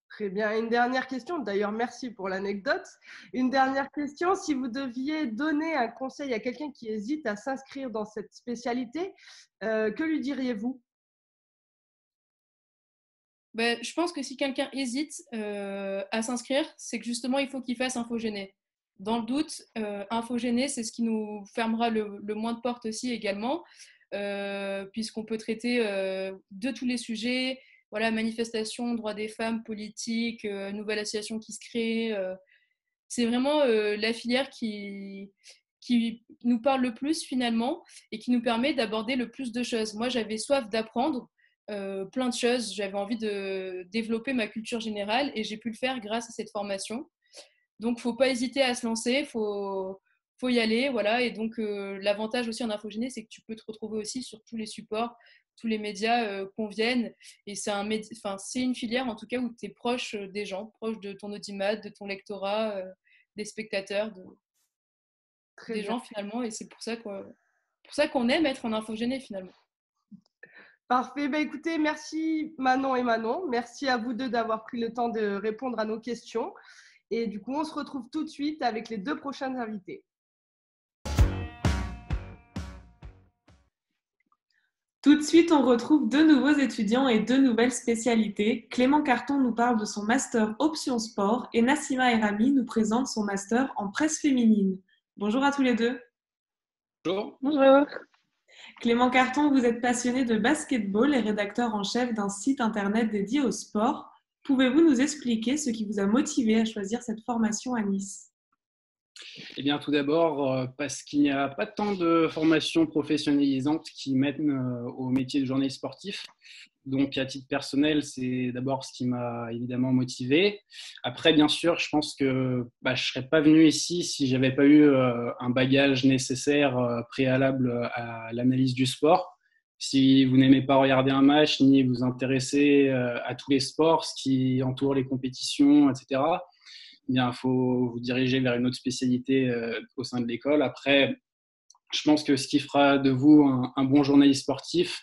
Très bien. Une dernière question. D'ailleurs, merci pour l'anecdote. Une dernière question. Si vous deviez donner un conseil à quelqu'un qui hésite à s'inscrire dans cette spécialité, que lui diriez-vous? Je pense que si quelqu'un hésite à s'inscrire, c'est que justement, il faut qu'il fasse InfoGéné. Dans le doute, InfoGéné, c'est ce qui nous fermera le moins de portes aussi également. Puisqu'on peut traiter de tous les sujets, voilà, manifestations, droits des femmes, politique, nouvelle association qui se crée. C'est vraiment la filière qui nous parle le plus finalement et qui nous permet d'aborder le plus de choses. Moi, j'avais soif d'apprendre plein de choses. J'avais envie de développer ma culture générale et j'ai pu le faire grâce à cette formation. Donc, faut pas hésiter à se lancer, faut y aller, voilà. Et donc, l'avantage aussi en InfoGéné, c'est que tu peux te retrouver aussi sur tous les supports, tous les médias conviennent. Et c'est une filière, en tout cas, où tu es proche des gens, proche de ton audimat, de ton lectorat, des spectateurs, des gens, finalement. Et c'est pour ça qu'on aime être en InfoGéné, finalement. Parfait. Écoutez, merci Manon et Manon. Merci à vous deux d'avoir pris le temps de répondre à nos questions. Et du coup, on se retrouve tout de suite avec les 2 prochains invités. Tout de suite, on retrouve deux nouveaux étudiants et deux nouvelles spécialités. Clément Carton nous parle de son master option sport et Nassima Erami nous présente son master en presse féminine. Bonjour à tous les deux. Bonjour. Bonjour. Clément Carton, vous êtes passionné de basketball et rédacteur en chef d'un site internet dédié au sport. Pouvez-vous nous expliquer ce qui vous a motivé à choisir cette formation à Nice ? Eh bien, tout d'abord, parce qu'il n'y a pas tant de formations professionnalisantes qui mènent au métier de journaliste sportif. Donc, à titre personnel, c'est d'abord ce qui m'a évidemment motivé. Après, bien sûr, je pense que je ne serais pas venu ici si je n'avais pas eu un bagage nécessaire préalable à l'analyse du sport. Si vous n'aimez pas regarder un match, ni vous intéresser à tous les sports, ce qui entoure les compétitions, etc., il faut vous diriger vers une autre spécialité au sein de l'école. Après, je pense que ce qui fera de vous un bon journaliste sportif,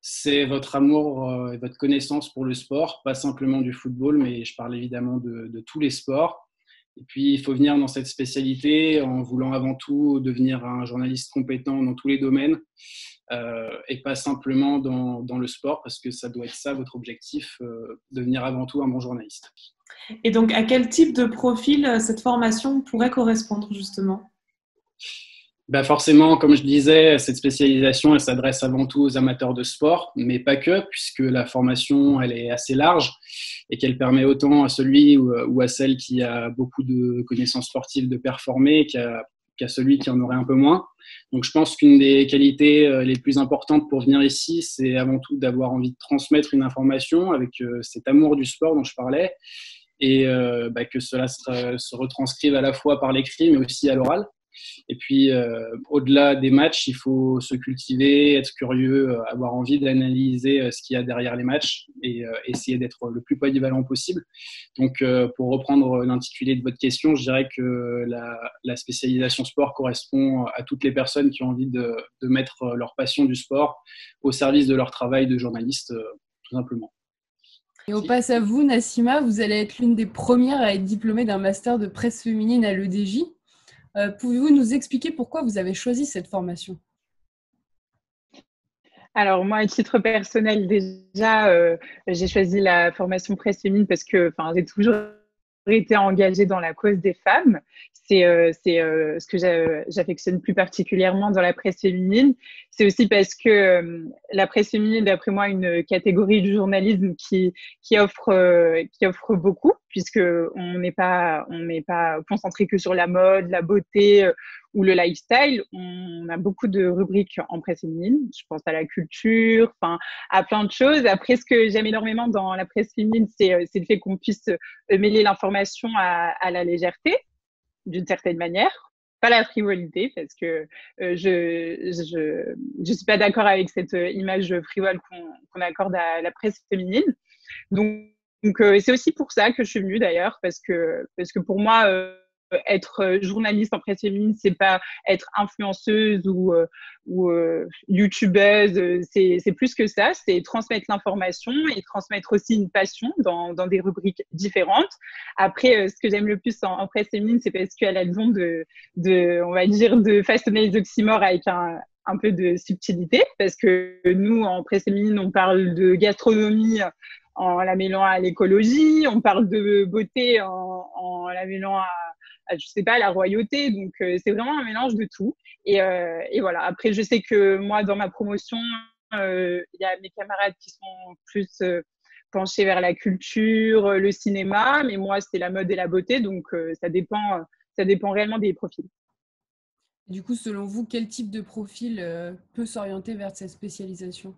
c'est votre amour et votre connaissance pour le sport, pas simplement du football, mais je parle évidemment de tous les sports. Et puis, il faut venir dans cette spécialité en voulant avant tout devenir un journaliste compétent dans tous les domaines et pas simplement dans le sport, parce que ça doit être ça votre objectif, devenir avant tout un bon journaliste. Et donc, à quel type de profil cette formation pourrait correspondre justement ? Forcément, comme je disais, cette spécialisation, elle s'adresse avant tout aux amateurs de sport, mais pas que, puisque la formation, elle est assez large et qu'elle permet autant à celui ou à celle qui a beaucoup de connaissances sportives de performer qu'à celui qui en aurait un peu moins. Donc, je pense qu'une des qualités les plus importantes pour venir ici, c'est avant tout d'avoir envie de transmettre une information avec cet amour du sport dont je parlais et que cela se retranscrive à la fois par l'écrit, mais aussi à l'oral. Et puis, au-delà des matchs, il faut se cultiver, être curieux, avoir envie d'analyser ce qu'il y a derrière les matchs et essayer d'être le plus polyvalent possible. Donc, pour reprendre l'intitulé de votre question, je dirais que la spécialisation sport correspond à toutes les personnes qui ont envie de mettre leur passion du sport au service de leur travail de journaliste, tout simplement. Et au passe à vous, Nassima, vous allez être l'une des premières à être diplômée d'un master de presse féminine à l'EDJ. Pouvez-vous nous expliquer pourquoi vous avez choisi cette formation ? Alors moi, à titre personnel, déjà, j'ai choisi la formation presse féminine parce que j'ai toujours été engagée dans la cause des femmes. C'est ce que j'affectionne plus particulièrement dans la presse féminine. C'est aussi parce que la presse féminine, d'après moi, une catégorie du journalisme qui offre beaucoup, puisque on n'est pas concentré que sur la mode, la beauté ou le lifestyle. On a beaucoup de rubriques en presse féminine. Je pense à la culture, à plein de choses. Après, ce que j'aime énormément dans la presse féminine, c'est le fait qu'on puisse mêler l'information à la légèreté, d'une certaine manière. Pas la frivolité, parce que je suis pas d'accord avec cette image frivole qu'on accorde à la presse féminine. Donc c'est aussi pour ça que je suis venue d'ailleurs, parce que pour moi, être journaliste en presse féminine, c'est pas être influenceuse ou youtubeuse, c'est plus que ça, c'est transmettre l'information et transmettre aussi une passion dans des rubriques différentes. Après, ce que j'aime le plus en presse féminine, c'est parce qu'elle a le don on va dire, de façonner les oxymores avec un peu de subtilité, parce que nous, en presse féminine, on parle de gastronomie en la mêlant à l'écologie, on parle de beauté en la mêlant à je sais pas, la royauté. Donc, c'est vraiment un mélange de tout. Et voilà. Après, je sais que moi, dans ma promotion, il y a mes camarades qui sont plus penchés vers la culture, le cinéma. Mais moi, c'est la mode et la beauté. Donc, ça dépend réellement des profils. Du coup, selon vous, quel type de profil peut s'orienter vers cette spécialisation ?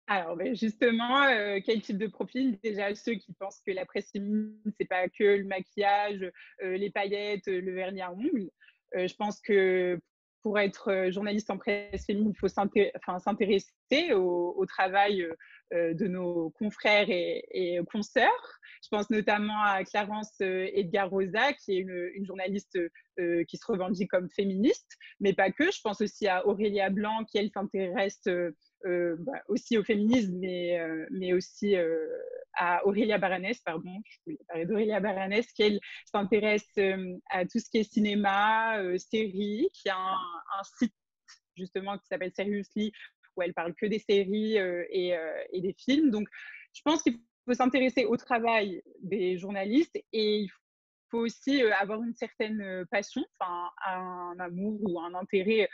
Alors, justement, quel type de profil ? Déjà, ceux qui pensent que la presse féminine, c'est pas que le maquillage, les paillettes, le vernis à ongles. Je pense que pour être journaliste en presse féminine, il faut s'intéresser au travail de nos confrères et consoeurs. Je pense notamment à Clarence Edgar Rosa, qui est une journaliste qui se revendique comme féministe, mais pas que. Je pense aussi à Aurélia Blanc, qui, elle, s'intéresse aussi au féminisme, mais aussi à Aurélia Baranès, je voulais parler d'Aurélia Baranès, qui, elle, s'intéresse à tout ce qui est cinéma, séries, qui a un site justement qui s'appelle Seriously, où elle parle que des séries et des films. Donc, je pense qu'il faut s'intéresser au travail des journalistes et il faut aussi avoir une certaine passion, un amour ou un intérêt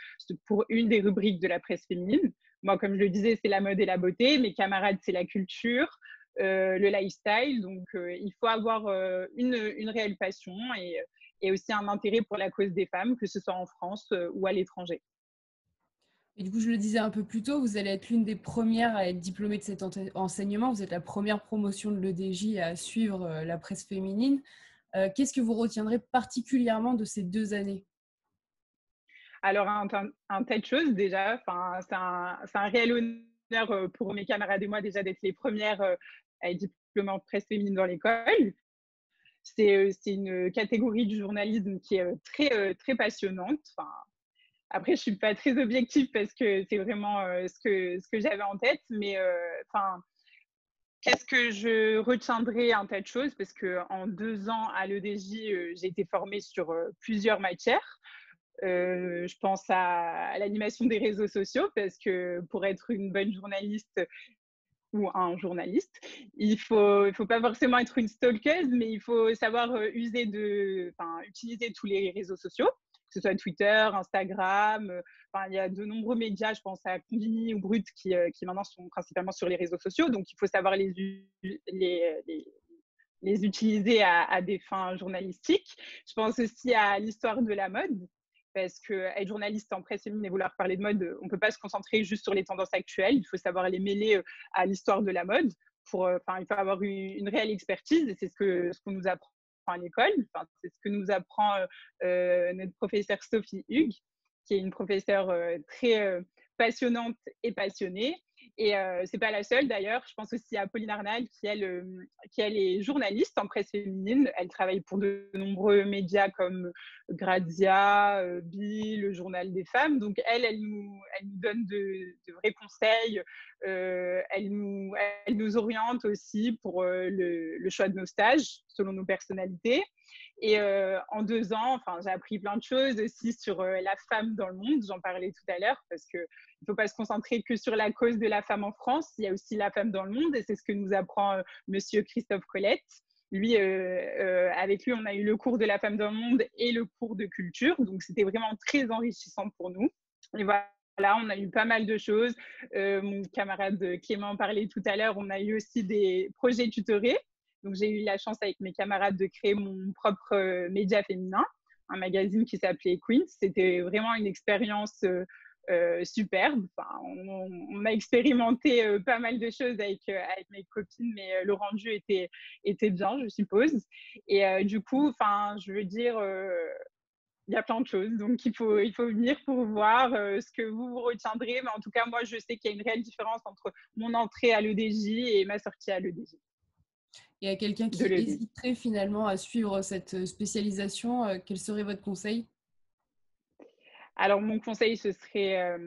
pour une des rubriques de la presse féminine. Moi, comme je le disais, c'est la mode et la beauté. Mes camarades, c'est la culture, le lifestyle. Donc, il faut avoir une réelle passion et aussi un intérêt pour la cause des femmes, que ce soit en France ou à l'étranger. Et du coup, je le disais un peu plus tôt, vous allez être l'une des premières à être diplômée de cet enseignement. Vous êtes la première promotion de l'EDJ à suivre la presse féminine. Qu'est-ce que vous retiendrez particulièrement de ces 2 années? Alors, un tas de choses déjà. C'est un réel honneur pour mes camarades et moi déjà d'être les premières à être diplômées en presse féminine dans l'école. C'est une catégorie du journalisme qui est très passionnante. Après, je ne suis pas très objective parce que c'est vraiment ce que j'avais en tête. Mais qu'est-ce que je retiendrai? Un tas de choses parce qu'en 2 ans à l'EDJ, j'ai été formée sur plusieurs matières. Je pense à l'animation des réseaux sociaux parce que pour être une bonne journaliste ou un journaliste, il faut pas forcément être une stalkeuse, mais il faut savoir utiliser tous les réseaux sociaux, que ce soit Twitter, Instagram. Il y a de nombreux médias, je pense à Convini ou Brut, qui maintenant sont principalement sur les réseaux sociaux. Donc, il faut savoir les utiliser à des fins journalistiques. Je pense aussi à l'histoire de la mode. Parce qu'être journaliste en presse féminine et vouloir parler de mode, on ne peut pas se concentrer juste sur les tendances actuelles. Il faut savoir les mêler à l'histoire de la mode. Il faut avoir une réelle expertise et c'est ce qu'on nous apprend à l'école. C'est ce que nous apprend notre professeure Sophie Hugues, qui est une professeure très passionnante et passionnée. Et c'est pas la seule d'ailleurs. Je pense aussi à Pauline Arnal, qui elle est journaliste en presse féminine. Elle travaille pour de nombreux médias comme Grazia, Bill, le Journal des Femmes. Donc elle nous donne de vrais conseils. Elle nous oriente aussi pour le choix de nos stages selon nos personnalités. Et en 2 ans, j'ai appris plein de choses aussi sur la femme dans le monde. J'en parlais tout à l'heure parce qu'il ne faut pas se concentrer que sur la cause de la femme en France. Il y a aussi la femme dans le monde et c'est ce que nous apprend Monsieur Christophe Colette. Lui, avec lui, on a eu le cours de la femme dans le monde et le cours de culture. Donc, c'était vraiment très enrichissant pour nous. Et voilà, on a eu pas mal de choses. Mon camarade Clément parlait tout à l'heure. On a eu aussi des projets tutorés. Donc, j'ai eu la chance avec mes camarades de créer mon propre média féminin, un magazine qui s'appelait Queens. C'était vraiment une expérience superbe. On a expérimenté pas mal de choses avec mes copines, mais le rendu était bien, je suppose. Et du coup, je veux dire, il y a plein de choses. Donc, il faut venir pour voir ce que vous retiendrez. Mais en tout cas, moi, je sais qu'il y a une réelle différence entre mon entrée à l'EDJ et ma sortie à l'EDJ. Et à quelqu'un qui hésiterait finalement à suivre cette spécialisation, quel serait votre conseil? Alors, mon conseil, ce serait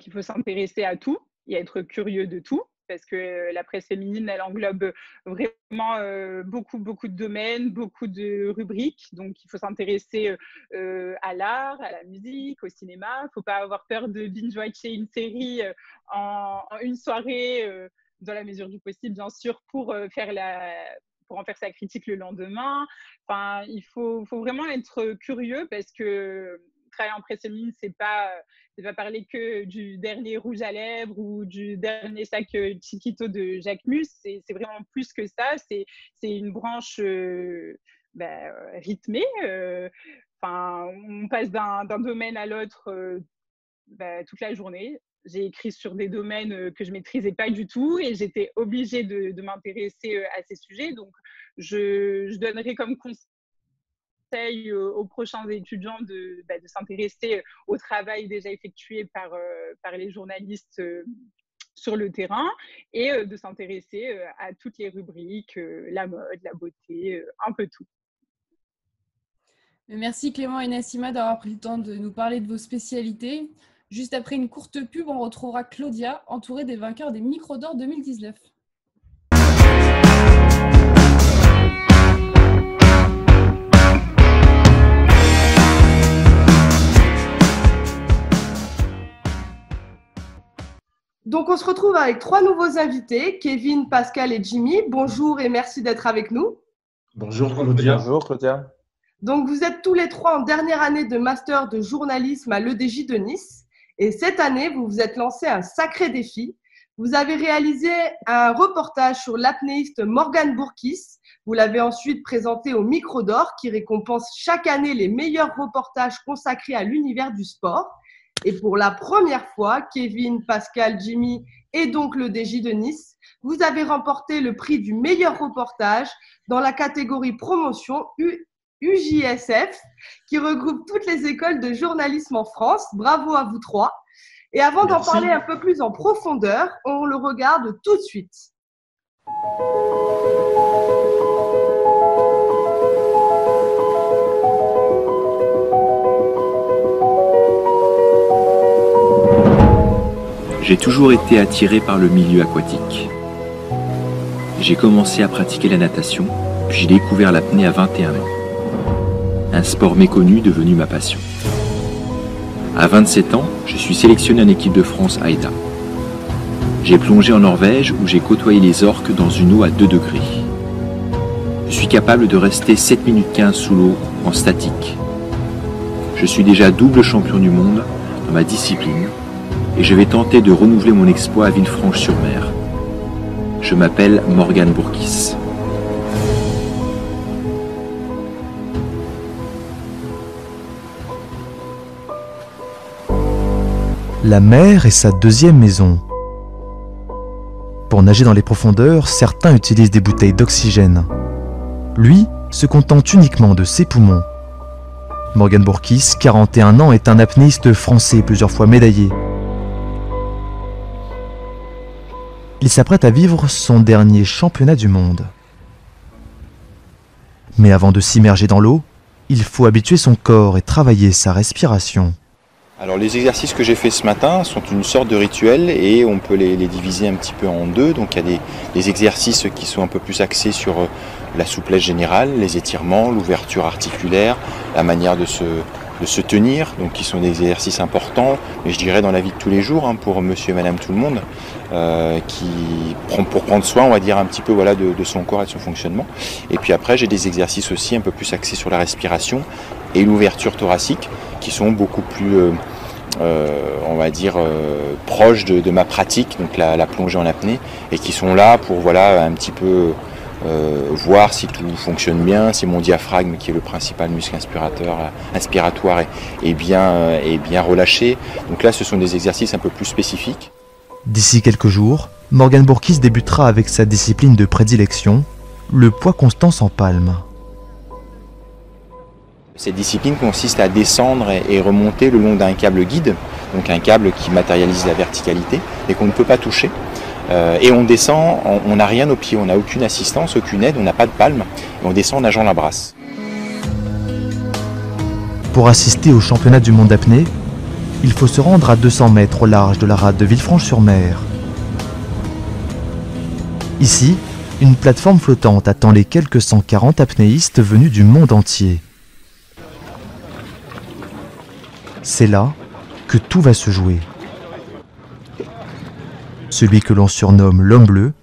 qu'il faut s'intéresser à tout et être curieux de tout, parce que la presse féminine, elle englobe vraiment beaucoup de domaines, beaucoup de rubriques. Donc, il faut s'intéresser à l'art, à la musique, au cinéma. Il ne faut pas avoir peur de binge-watcher une série en une soirée, dans la mesure du possible, bien sûr, pour en faire sa critique le lendemain. Il faut vraiment être curieux parce que travailler en presse féminine, c'est pas parler que du dernier rouge à lèvres ou du dernier sac Chiquito de Jacques Mus. C'est vraiment plus que ça. C'est une branche rythmée. On passe d'un domaine à l'autre toute la journée. J'ai écrit sur des domaines que je ne maîtrisais pas du tout et j'étais obligée de m'intéresser à ces sujets. Donc, je donnerai comme conseil aux prochains étudiants de s'intéresser au travail déjà effectué par les journalistes sur le terrain et de s'intéresser à toutes les rubriques, la mode, la beauté, un peu tout. Merci Clément et Nassima d'avoir pris le temps de nous parler de vos spécialités. Juste après une courte pub, on retrouvera Claudia, entourée des vainqueurs des Micros d'Or 2019. Donc, on se retrouve avec 3 nouveaux invités, Kevin, Pascal et Jimmy. Bonjour et merci d'être avec nous. Bonjour Claudia. Bonjour Claudia. Donc, vous êtes tous les 3 en dernière année de master de journalisme à l'EDJ de Nice. Et cette année, vous vous êtes lancé un sacré défi. Vous avez réalisé un reportage sur l'apnéiste Morgane Bourkis. Vous l'avez ensuite présenté au Micro d'Or, qui récompense chaque année les meilleurs reportages consacrés à l'univers du sport. Et pour la première fois, Kevin, Pascal, Jimmy et donc l'EDJ de Nice, vous avez remporté le prix du meilleur reportage dans la catégorie promotion UJSF, qui regroupe toutes les écoles de journalisme en France. Bravo à vous 3. Et avant d'en parler un peu plus en profondeur, on le regarde tout de suite. J'ai toujours été attiré par le milieu aquatique. J'ai commencé à pratiquer la natation, puis j'ai découvert l'apnée à 21 ans. Un sport méconnu devenu ma passion. À 27 ans, je suis sélectionné en équipe de France AIDA. J'ai plongé en Norvège où j'ai côtoyé les orques dans une eau à 2 degrés. Je suis capable de rester 7 minutes 15 sous l'eau en statique. Je suis déjà double champion du monde dans ma discipline et je vais tenter de renouveler mon exploit à Villefranche-sur-Mer. Je m'appelle Morgane Bourkis. La mer est sa deuxième maison. Pour nager dans les profondeurs, certains utilisent des bouteilles d'oxygène. Lui se contente uniquement de ses poumons. Morgane Bourkis, 41 ans, est un apnéiste français plusieurs fois médaillé. Il s'apprête à vivre son dernier championnat du monde. Mais avant de s'immerger dans l'eau, il faut habituer son corps et travailler sa respiration. Alors les exercices que j'ai fait ce matin sont une sorte de rituel et on peut les diviser un petit peu en deux. Donc il y a des exercices qui sont un peu plus axés sur la souplesse générale, les étirements, l'ouverture articulaire, la manière de se tenir, donc qui sont des exercices importants, mais je dirais dans la vie de tous les jours, pour monsieur et madame tout le monde, pour prendre soin, on va dire, un petit peu voilà, de son corps et de son fonctionnement. Et puis après, j'ai des exercices aussi un peu plus axés sur la respiration et l'ouverture thoracique, qui sont beaucoup plus, on va dire, proches de ma pratique, donc la plongée en apnée, et qui sont là pour voilà, un petit peu voir si tout fonctionne bien, si mon diaphragme, qui est le principal muscle inspiratoire, est bien relâché. Donc là, ce sont des exercices un peu plus spécifiques. D'ici quelques jours, Morgane Bourkis débutera avec sa discipline de prédilection, le poids constant sans palme. Cette discipline consiste à descendre et remonter le long d'un câble guide, donc un câble qui matérialise la verticalité et qu'on ne peut pas toucher. Et on descend, on n'a rien aux pieds, on n'a aucune assistance, aucune aide, on n'a pas de palme, et on descend en nageant la brasse. Pour assister au championnat du monde d'apnée, il faut se rendre à 200 mètres au large de la rade de Villefranche-sur-Mer. Ici, une plateforme flottante attend les quelques 140 apnéistes venus du monde entier. C'est là que tout va se jouer. Celui que l'on surnomme l'homme bleu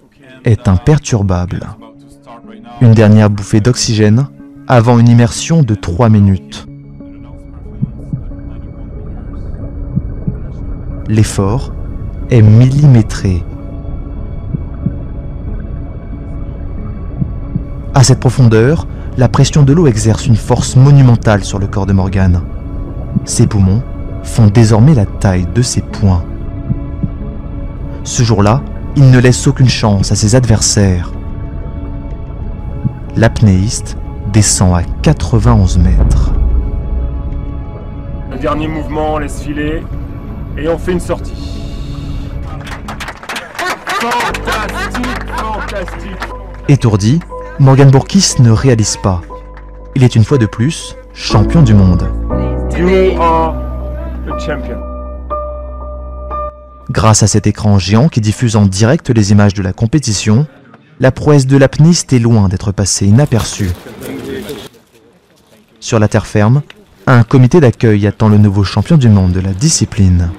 est imperturbable. Une dernière bouffée d'oxygène avant une immersion de 3 minutes. L'effort est millimétré. À cette profondeur, la pression de l'eau exerce une force monumentale sur le corps de Morgane. Ses poumons font désormais la taille de ses poings. Ce jour-là, il ne laisse aucune chance à ses adversaires. L'apnéiste descend à 91 mètres. Le dernier mouvement, on laisse filer et on fait une sortie. Fantastique, fantastique. Étourdi, Morgane Bourkis ne réalise pas. Il est une fois de plus champion du monde. You are the champion. Grâce à cet écran géant qui diffuse en direct les images de la compétition, la prouesse de l'apnéiste est loin d'être passée inaperçue. Sur la terre ferme, un comité d'accueil attend le nouveau champion du monde de la discipline.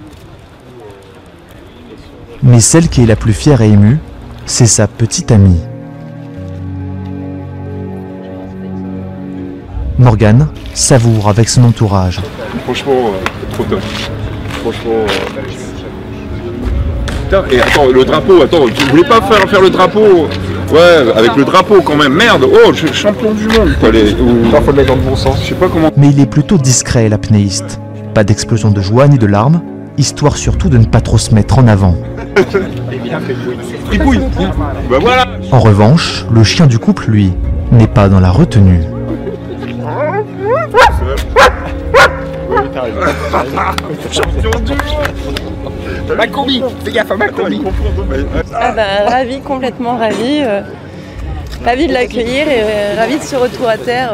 Mais celle qui est la plus fière et émue, c'est sa petite amie. Morgane savoure avec son entourage. Franchement, trop top. Franchement. Putain, et attends, le drapeau, attends, tu voulais pas faire le drapeau? Ouais, avec le drapeau quand même, merde, oh, je suis champion du monde. Allez, faut le mettre dans le bon sens, je sais pas comment. Mais il est plutôt discret, l'apnéiste. Pas d'explosion de joie ni de larmes, histoire surtout de ne pas trop se mettre en avant. Tripouille. Bah voilà. En revanche, le chien du couple, lui, n'est pas dans la retenue. Champion du monde. Ma combi, fais gaffe à ma combi. Ah bah, ravi, complètement ravi. Ravi de l'accueillir et ravi de ce retour à terre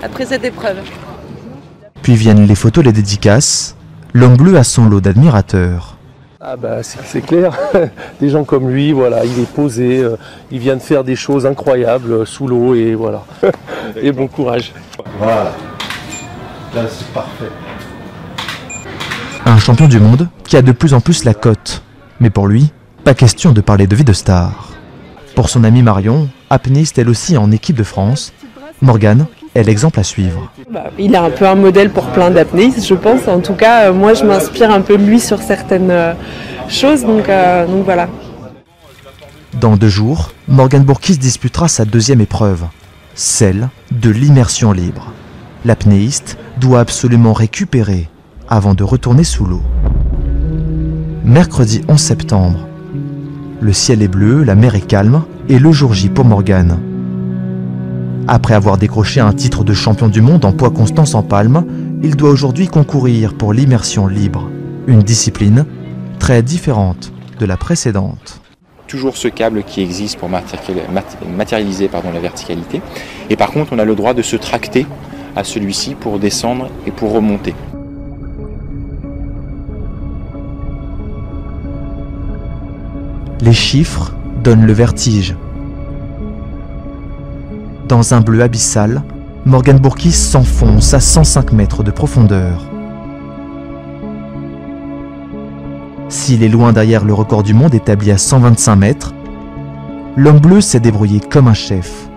après cette épreuve. Puis viennent les photos, les dédicaces. L'homme bleu a son lot d'admirateurs. Ah bah c'est clair, des gens comme lui, voilà, il est posé, il vient de faire des choses incroyables sous l'eau et voilà. Et bon courage. Voilà, là c'est parfait. Un champion du monde qui a de plus en plus la cote. Mais pour lui, pas question de parler de vie de star. Pour son amie Marion, apnéiste elle aussi en équipe de France, Morgane est l'exemple à suivre. Il est un peu un modèle pour plein d'apnéistes, je pense. En tout cas, moi, je m'inspire un peu de lui sur certaines choses, donc voilà. Dans 2 jours, Morgane Bourkis disputera sa 2e épreuve, celle de l'immersion libre. L'apnéiste doit absolument récupérer avant de retourner sous l'eau. Mercredi 11 septembre. Le ciel est bleu, la mer est calme et le jour J pour Morgane. Après avoir décroché un titre de champion du monde en poids constant sans palme, il doit aujourd'hui concourir pour l'immersion libre, une discipline très différente de la précédente. Toujours ce câble qui existe pour matérialiser la verticalité. Et par contre, on a le droit de se tracter à celui-ci pour descendre et pour remonter. Les chiffres donnent le vertige. Dans un bleu abyssal, Morgane Bourkis s'enfonce à 105 mètres de profondeur. S'il est loin derrière le record du monde établi à 125 mètres, l'homme bleu s'est débrouillé comme un chef.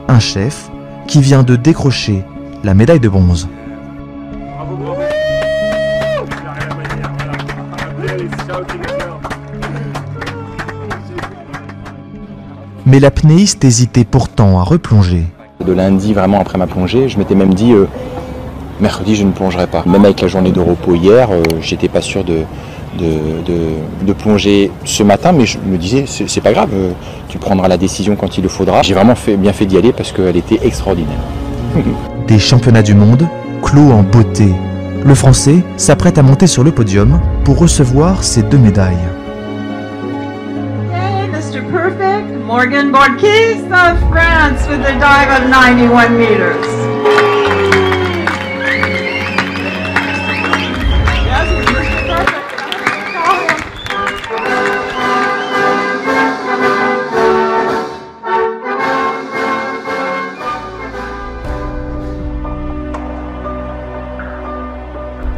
Un chef qui vient de décrocher la médaille de bronze. Mais l'apnéiste hésitait pourtant à replonger. De lundi, vraiment après ma plongée, je m'étais même dit mercredi je ne plongerai pas. Même avec la journée de repos hier, j'étais pas sûr de plonger ce matin, mais je me disais c'est pas grave, tu prendras la décision quand il le faudra. J'ai vraiment bien fait d'y aller parce qu'elle était extraordinaire. Des championnats du monde, clos en beauté. Le Français s'apprête à monter sur le podium pour recevoir ses 2 médailles. Morgane Bourkis of France with a dive of 91 meters.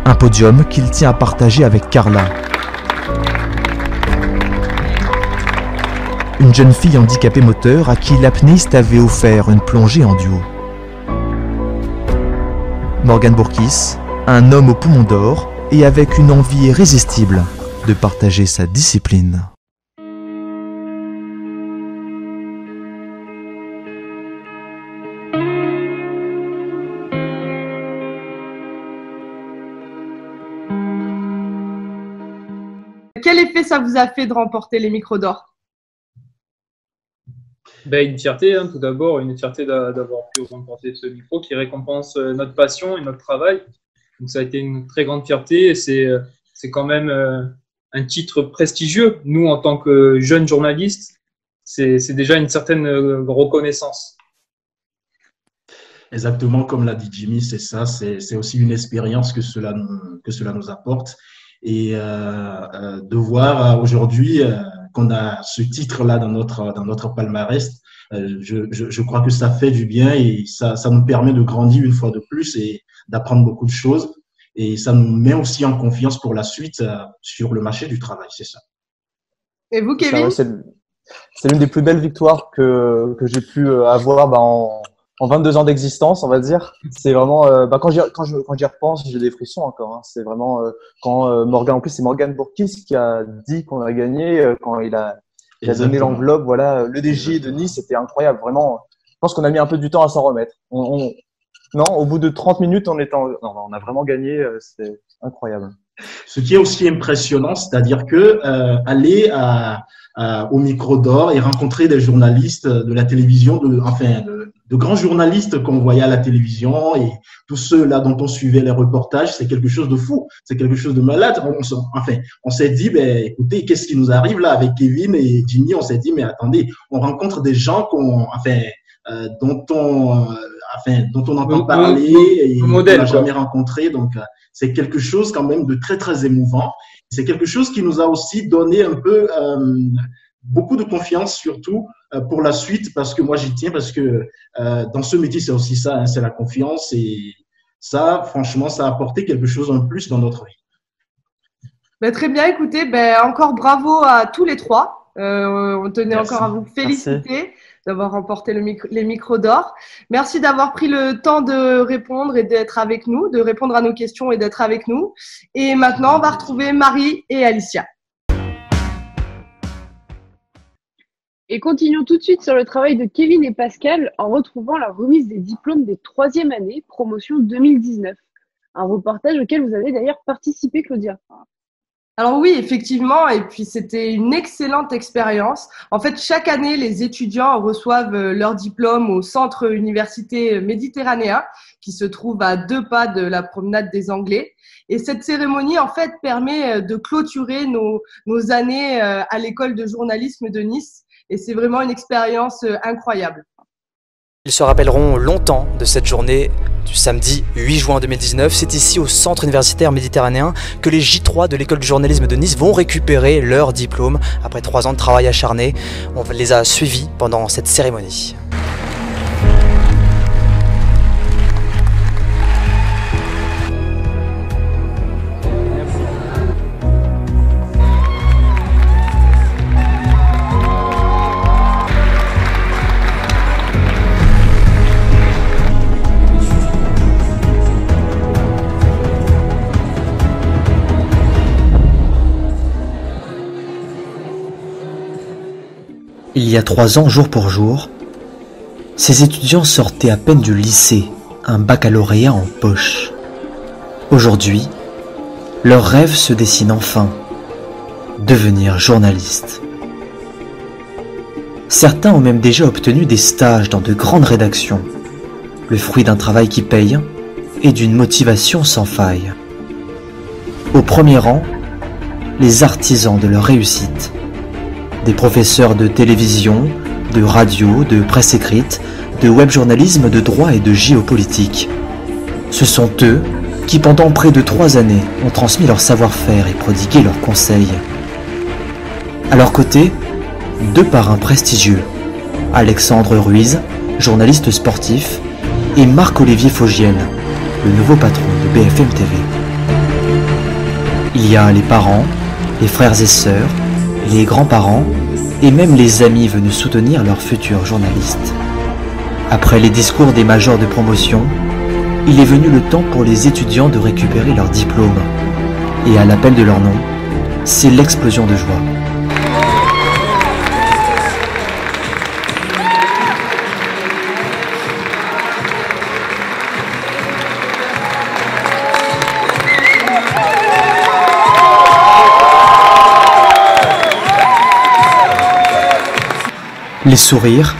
Un podium qu'il tient à partager avec Carla. Une jeune fille handicapée moteur à qui l'apnéiste avait offert une plongée en duo. Morgane Bourkis, un homme au poumon d'or et avec une envie irrésistible de partager sa discipline. Quel effet ça vous a fait de remporter les micros d'or? Une fierté, tout d'abord, une fierté d'avoir pu remporter ce micro qui récompense notre passion et notre travail. Donc ça a été une très grande fierté et c'est quand même un titre prestigieux. Nous, en tant que jeunes journalistes, c'est déjà une certaine reconnaissance. Exactement, comme l'a dit Jimmy, c'est ça, c'est aussi une expérience que cela nous apporte. Et de voir aujourd'hui qu'on a ce titre-là dans notre palmarès, je crois que ça fait du bien et ça nous permet de grandir une fois de plus et d'apprendre beaucoup de choses. et ça nous met aussi en confiance pour la suite sur le marché du travail, c'est ça. Et vous, Kevin? C'est l'une des plus belles victoires que j'ai pu avoir en 22 ans d'existence, on va dire. C'est vraiment, quand j'y repense, j'ai des frissons encore. Hein. C'est vraiment quand Morgan, en plus c'est Morgan Bourkis qui a dit qu'on a gagné, quand il a donné l'enveloppe, voilà, le DJ de Nice, c'était incroyable, vraiment. Je pense qu'on a mis un peu du temps à s'en remettre. Non, au bout de 30 minutes, on a vraiment gagné, c'est incroyable. Ce qui est aussi impressionnant, c'est-à-dire que aller au Micro d'Or et rencontrer des journalistes de la télévision, de grands journalistes qu'on voyait à la télévision et tous ceux là dont on suivait les reportages, c'est quelque chose de fou, c'est quelque chose de malade. On s'est dit, écoutez, qu'est-ce qui nous arrive là avec Kevin et Ginny? On s'est dit, mais attendez, on rencontre des gens dont on entend parler et qu'on n'a jamais rencontré. Donc, c'est quelque chose quand même de très, très émouvant. C'est quelque chose qui nous a aussi donné un peu beaucoup de confiance, surtout pour la suite, parce que moi, j'y tiens, parce que dans ce métier, c'est aussi ça, hein, c'est la confiance. Et ça, franchement, ça a apporté quelque chose en plus dans notre vie. Très bien, écoutez, encore bravo à tous les trois. On tenait encore à vous féliciter d'avoir remporté les micros d'or. Merci d'avoir pris le temps de répondre et d'être avec nous, de répondre à nos questions et d'être avec nous. Et maintenant, on va retrouver Marie et Alicia. Et continuons tout de suite sur le travail de Kevin et Pascal en retrouvant la remise des diplômes des 3e années, promotion 2019. Un reportage auquel vous avez d'ailleurs participé, Claudia. Alors oui, effectivement, et puis c'était une excellente expérience. En fait, chaque année, les étudiants reçoivent leur diplôme au Centre Université Méditerranéen, qui se trouve à 2 pas de la promenade des Anglais. Et cette cérémonie, en fait, permet de clôturer nos années à l'école de journalisme de Nice. Et c'est vraiment une expérience incroyable. Ils se rappelleront longtemps de cette journée du samedi 8 juin 2019. C'est ici au Centre Universitaire Méditerranéen que les J3 de l'École du journalisme de Nice vont récupérer leur diplôme après 3 ans de travail acharné. On les a suivis pendant cette cérémonie. Il y a 3 ans, jour pour jour, ces étudiants sortaient à peine du lycée, un baccalauréat en poche. Aujourd'hui, leur rêve se dessine enfin, devenir journaliste. Certains ont même déjà obtenu des stages dans de grandes rédactions, le fruit d'un travail qui paye et d'une motivation sans faille. Au premier rang, les artisans de leur réussite. Des professeurs de télévision, de radio, de presse écrite, de webjournalisme, de droit et de géopolitique. Ce sont eux qui, pendant près de 3 années, ont transmis leur savoir-faire et prodigué leurs conseils. À leur côté, 2 parrains prestigieux, Alexandre Ruiz, journaliste sportif, et Marc-Olivier Fogiel, le nouveau patron de BFM TV. Il y a les parents, les frères et sœurs, les grands-parents et même les amis venus soutenir leurs futurs journalistes. Après les discours des majors de promotion, il est venu le temps pour les étudiants de récupérer leur diplôme. Et à l'appel de leur nom, c'est l'explosion de joie. Les sourires,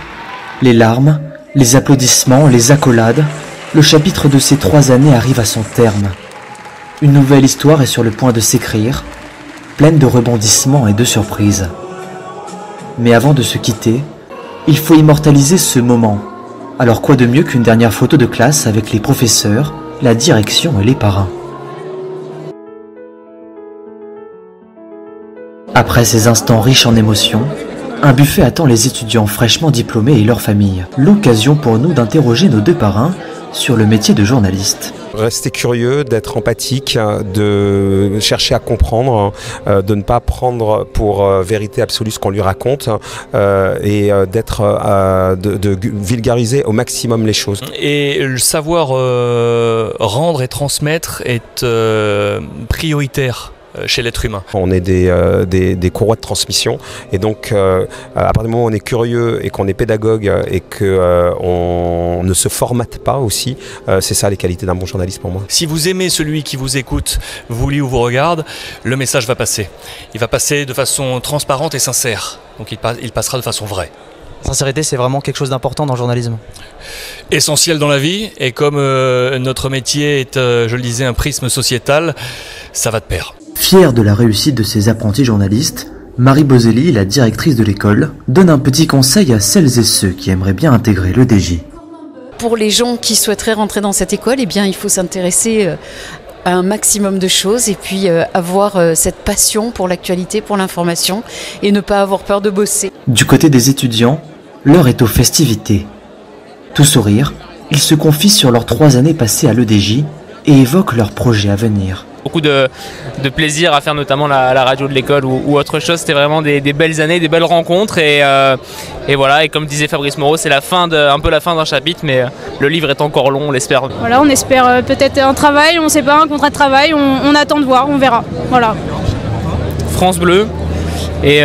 les larmes, les applaudissements, les accolades, le chapitre de ces 3 années arrive à son terme. Une nouvelle histoire est sur le point de s'écrire, pleine de rebondissements et de surprises. Mais avant de se quitter, il faut immortaliser ce moment. Alors quoi de mieux qu'une dernière photo de classe avec les professeurs, la direction et les parrains. Après ces instants riches en émotions, un buffet attend les étudiants fraîchement diplômés et leurs familles. L'occasion pour nous d'interroger nos 2 parrains sur le métier de journaliste. Rester curieux, d'être empathique, de chercher à comprendre, de ne pas prendre pour vérité absolue ce qu'on lui raconte et de vulgariser au maximum les choses. Et le savoir rendre et transmettre est prioritaire chez l'être humain. On est des courroies de transmission et donc à partir du moment où on est curieux et qu'on est pédagogue et qu'on ne se formate pas aussi, c'est ça les qualités d'un bon journaliste pour moi. Si vous aimez celui qui vous écoute, vous lit ou vous regarde, le message va passer. Il va passer de façon transparente et sincère, donc il passera de façon vraie. La sincérité, c'est vraiment quelque chose d'important dans le journalisme. Essentiel dans la vie, et comme notre métier est, je le disais, un prisme sociétal, ça va de pair. Fière de la réussite de ses apprentis journalistes, Marie Boselli, la directrice de l'école, donne un petit conseil à celles et ceux qui aimeraient bien intégrer le DJ. Pour les gens qui souhaiteraient rentrer dans cette école, eh bien, il faut s'intéresser à un maximum de choses et puis avoir cette passion pour l'actualité, pour l'information et ne pas avoir peur de bosser. Du côté des étudiants, l'heure est aux festivités. Tout sourire, ils se confient sur leurs 3 années passées à l'EDJ et évoquent leurs projets à venir. Beaucoup de plaisir à faire notamment la radio de l'école ou autre chose. C'était vraiment des belles années, des belles rencontres et voilà. Et comme disait Fabrice Moreau, c'est un peu la fin d'un chapitre, mais le livre est encore long, on l'espère. Voilà, on espère peut-être un travail, on ne sait pas, un contrat de travail, on attend de voir, on verra. Voilà. France Bleu et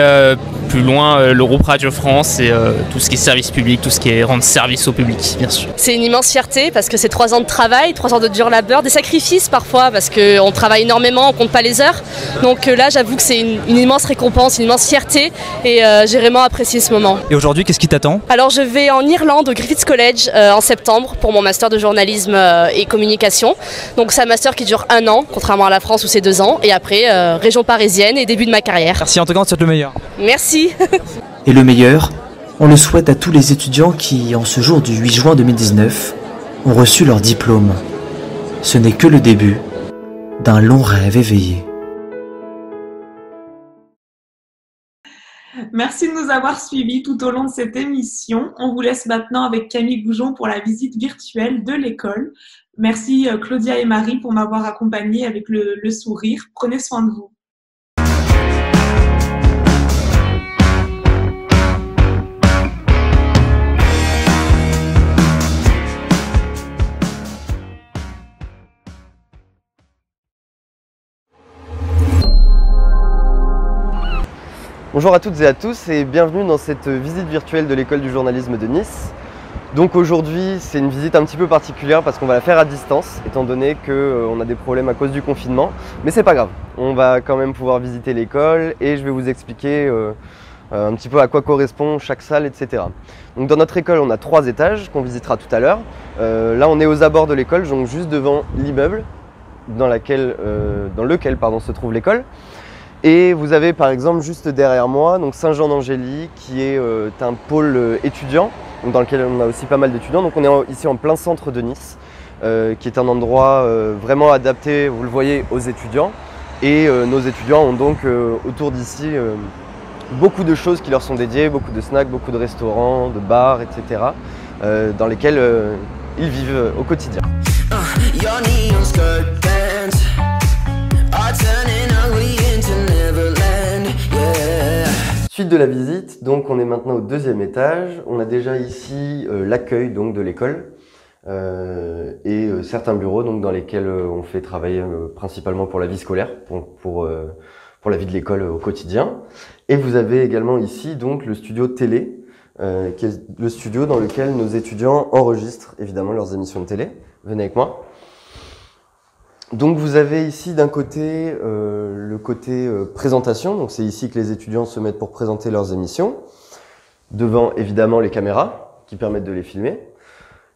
plus loin le groupe Radio France et tout ce qui est service public, tout ce qui est rendre service au public, bien sûr. C'est une immense fierté parce que c'est 3 ans de travail, 3 ans de dur labeur, des sacrifices parfois parce qu'on travaille énormément, on compte pas les heures. Donc là, j'avoue que c'est une immense récompense, une immense fierté et j'ai vraiment apprécié ce moment. Et aujourd'hui, qu'est-ce qui t'attend ? Alors je vais en Irlande au Griffith College en septembre pour mon master de journalisme et communication. Donc c'est un master qui dure 1 an, contrairement à la France où c'est 2 ans. Et après, région parisienne et début de ma carrière. Merci, en tout cas, c'est le meilleur. Merci. Et le meilleur, on le souhaite à tous les étudiants qui, en ce jour du 8 juin 2019, ont reçu leur diplôme. Ce n'est que le début d'un long rêve éveillé. Merci de nous avoir suivis tout au long de cette émission. On vous laisse maintenant avec Camille Goujon pour la visite virtuelle de l'école. Merci Claudia et Marie pour m'avoir accompagnée avec le sourire. Prenez soin de vous. Bonjour à toutes et à tous et bienvenue dans cette visite virtuelle de l'école du journalisme de Nice. Donc aujourd'hui c'est une visite un petit peu particulière parce qu'on va la faire à distance étant donné qu'on a des problèmes à cause du confinement. Mais c'est pas grave, on va quand même pouvoir visiter l'école et je vais vous expliquer un petit peu à quoi correspond chaque salle, etc. Donc dans notre école on a 3 étages qu'on visitera tout à l'heure. Là on est aux abords de l'école, donc juste devant l'immeuble dans lequel se trouve l'école. Et vous avez par exemple juste derrière moi donc Saint-Jean-d'Angély qui est un pôle étudiant donc dans lequel on a aussi pas mal d'étudiants. Donc on est ici en plein centre de Nice qui est un endroit vraiment adapté, vous le voyez, aux étudiants. Et nos étudiants ont donc autour d'ici beaucoup de choses qui leur sont dédiées, beaucoup de snacks, beaucoup de restaurants, de bars, etc. Dans lesquels ils vivent au quotidien. Suite de la visite, donc on est maintenant au 2e étage. On a déjà ici l'accueil donc de l'école et certains bureaux donc dans lesquels on fait travailler principalement pour la vie scolaire, pour la vie de l'école au quotidien. Et vous avez également ici donc le studio télé, qui est le studio dans lequel nos étudiants enregistrent évidemment leurs émissions de télé. Venez avec moi. Donc vous avez ici d'un côté le côté présentation, donc c'est ici que les étudiants se mettent pour présenter leurs émissions, devant évidemment les caméras qui permettent de les filmer,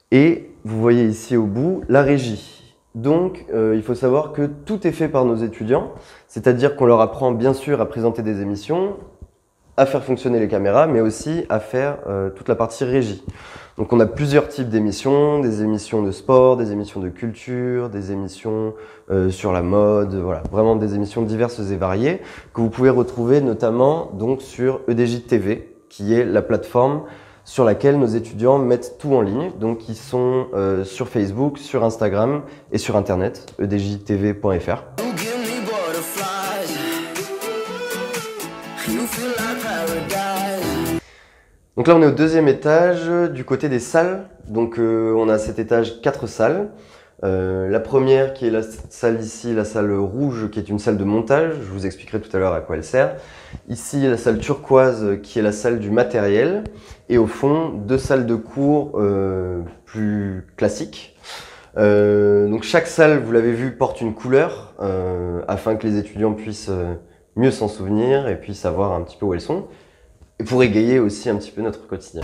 et vous voyez ici au bout la régie. Donc il faut savoir que tout est fait par nos étudiants, c'est-à-dire qu'on leur apprend bien sûr à présenter des émissions, à faire fonctionner les caméras, mais aussi à faire toute la partie régie. Donc on a plusieurs types d'émissions, des émissions de sport, des émissions de culture, des émissions sur la mode, voilà, vraiment des émissions diverses et variées que vous pouvez retrouver notamment donc sur EDJ TV, qui est la plateforme sur laquelle nos étudiants mettent tout en ligne. Donc ils sont sur Facebook, sur Instagram et sur Internet, edjtv.fr. Donc là on est au deuxième étage du côté des salles. Donc on a à cet étage 4 salles. La première qui est la salle ici, la salle rouge qui est une salle de montage. Je vous expliquerai tout à l'heure à quoi elle sert. Ici la salle turquoise qui est la salle du matériel. Et au fond 2 salles de cours plus classiques. Donc chaque salle, vous l'avez vu, porte une couleur afin que les étudiants puissent mieux s'en souvenir et puissent savoir un petit peu où elles sont. Et pour égayer aussi un petit peu notre quotidien.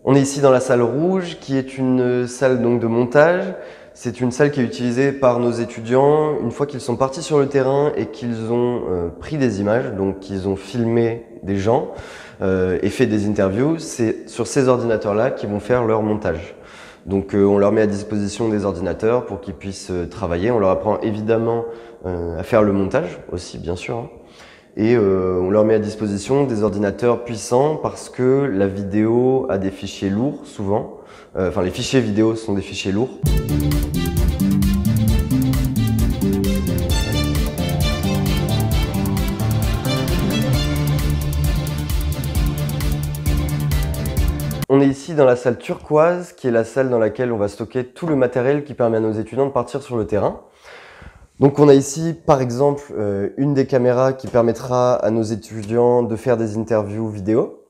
On est ici dans la salle rouge qui est une salle donc de montage. C'est une salle qui est utilisée par nos étudiants une fois qu'ils sont partis sur le terrain et qu'ils ont pris des images, donc qu'ils ont filmé des gens et fait des interviews. C'est sur ces ordinateurs-là qu'ils vont faire leur montage. Donc on leur met à disposition des ordinateurs pour qu'ils puissent travailler. On leur apprend évidemment à faire le montage aussi, bien sûr. Hein. Et on leur met à disposition des ordinateurs puissants parce que la vidéo a des fichiers lourds souvent. Enfin, les fichiers vidéo sont des fichiers lourds. On est ici dans la salle turquoise, qui est la salle dans laquelle on va stocker tout le matériel qui permet à nos étudiants de partir sur le terrain. Donc on a ici par exemple une des caméras qui permettra à nos étudiants de faire des interviews vidéo.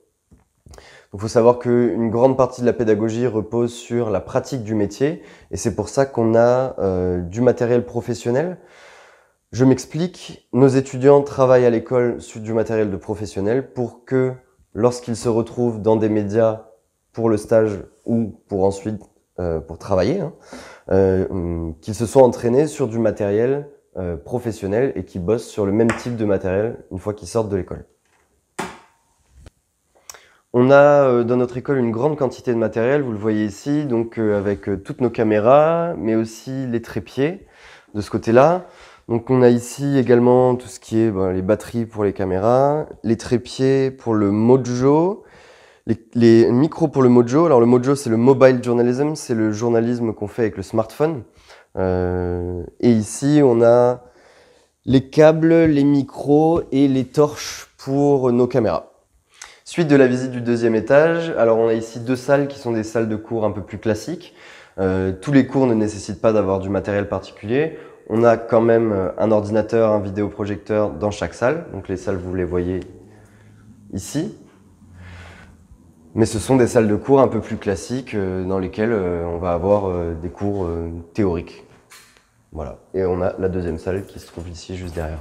Il faut savoir qu'une grande partie de la pédagogie repose sur la pratique du métier et c'est pour ça qu'on a du matériel professionnel. Je m'explique, nos étudiants travaillent à l'école sur du matériel de professionnel pour que lorsqu'ils se retrouvent dans des médias pour le stage ou pour ensuite pour travailler, qu'ils se soient entraînés sur du matériel professionnel et qu'ils bossent sur le même type de matériel une fois qu'ils sortent de l'école. On a dans notre école une grande quantité de matériel, vous le voyez ici, donc avec toutes nos caméras, mais aussi les trépieds de ce côté-là. Donc on a ici également tout ce qui est les batteries pour les caméras, les trépieds pour le Mojo, les micros pour le Mojo. Alors le Mojo, c'est le mobile journalism, c'est le journalisme qu'on fait avec le smartphone. Et ici, on a les câbles, les micros et les torches pour nos caméras. Suite de la visite du deuxième étage, alors on a ici 2 salles qui sont des salles de cours un peu plus classiques. Tous les cours ne nécessitent pas d'avoir du matériel particulier. On a quand même un ordinateur, un vidéoprojecteur dans chaque salle. Donc les salles, vous les voyez ici. Mais ce sont des salles de cours un peu plus classiques dans lesquelles on va avoir des cours théoriques. Voilà. Et on a la deuxième salle qui se trouve ici, juste derrière.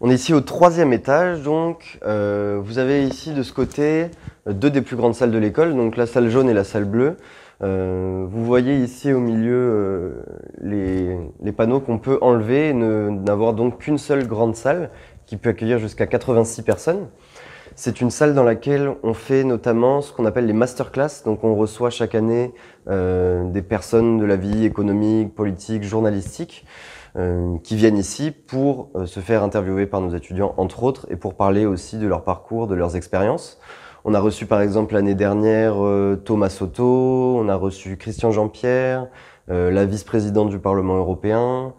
On est ici au 3e étage, donc vous avez ici de ce côté 2 des plus grandes salles de l'école, donc la salle jaune et la salle bleue. Vous voyez ici au milieu les panneaux qu'on peut enlever et n'avoir donc qu'une seule grande salle qui peut accueillir jusqu'à 86 personnes. C'est une salle dans laquelle on fait notamment ce qu'on appelle les masterclass. Donc on reçoit chaque année des personnes de la vie économique, politique, journalistique qui viennent ici pour se faire interviewer par nos étudiants entre autres et pour parler aussi de leur parcours, de leurs expériences. On a reçu par exemple l'année dernière Thomas Soto, on a reçu Christian Jean-Pierre, la vice-présidente du Parlement européen.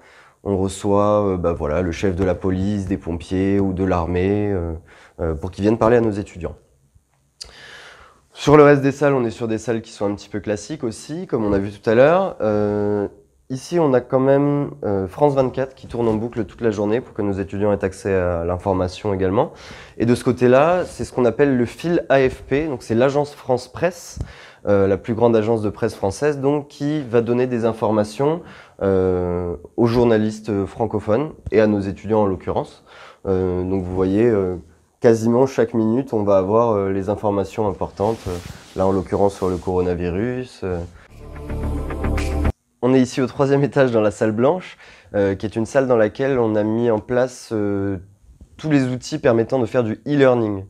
On reçoit voilà, le chef de la police, des pompiers ou de l'armée pour qu'ils viennent parler à nos étudiants. Sur le reste des salles, on est sur des salles qui sont un petit peu classiques aussi, comme on a vu tout à l'heure. Ici, on a quand même France 24 qui tourne en boucle toute la journée pour que nos étudiants aient accès à l'information également. Et de ce côté-là, c'est ce qu'on appelle le fil AFP, donc c'est l'agence France Presse, la plus grande agence de presse française, donc qui va donner des informations aux journalistes francophones et à nos étudiants en l'occurrence. Donc vous voyez, quasiment chaque minute, on va avoir les informations importantes, là en l'occurrence sur le coronavirus. On est ici au 3e étage dans la salle blanche, qui est une salle dans laquelle on a mis en place tous les outils permettant de faire du e-learning.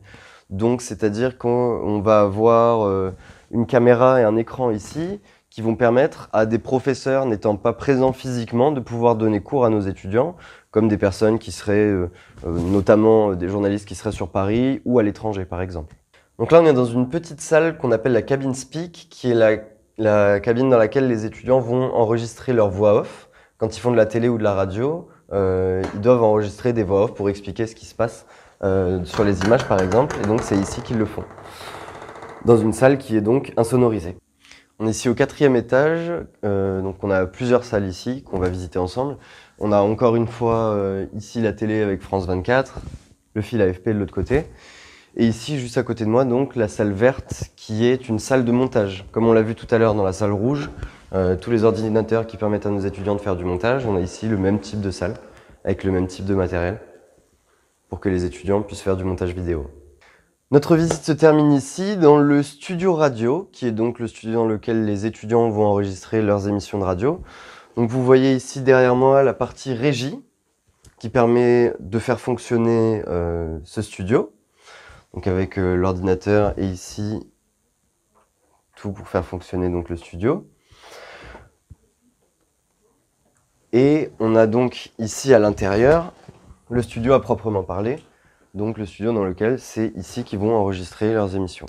Donc c'est-à-dire qu'on va avoir une caméra et un écran ici qui vont permettre à des professeurs n'étant pas présents physiquement de pouvoir donner cours à nos étudiants, comme des personnes qui seraient, notamment des journalistes qui seraient sur Paris ou à l'étranger par exemple. Donc là on est dans une petite salle qu'on appelle la cabine Speak, qui est la cabine dans laquelle les étudiants vont enregistrer leur voix off. Quand ils font de la télé ou de la radio, ils doivent enregistrer des voix off pour expliquer ce qui se passe sur les images par exemple, et donc c'est ici qu'ils le font, dans une salle qui est donc insonorisée. On est ici au 4e étage, donc on a plusieurs salles ici qu'on va visiter ensemble. On a encore une fois ici la télé avec France 24, le fil AFP de l'autre côté. Et ici, juste à côté de moi, donc la salle verte qui est une salle de montage. Comme on l'a vu tout à l'heure dans la salle rouge, tous les ordinateurs qui permettent à nos étudiants de faire du montage, on a ici le même type de salle, avec le même type de matériel, pour que les étudiants puissent faire du montage vidéo. Notre visite se termine ici dans le studio radio, qui est donc le studio dans lequel les étudiants vont enregistrer leurs émissions de radio. Donc vous voyez ici derrière moi la partie régie, qui permet de faire fonctionner ce studio. Donc avec l'ordinateur et ici, tout pour faire fonctionner donc le studio. Et on a donc ici à l'intérieur le studio à proprement parler, donc le studio dans lequel c'est ici qu'ils vont enregistrer leurs émissions.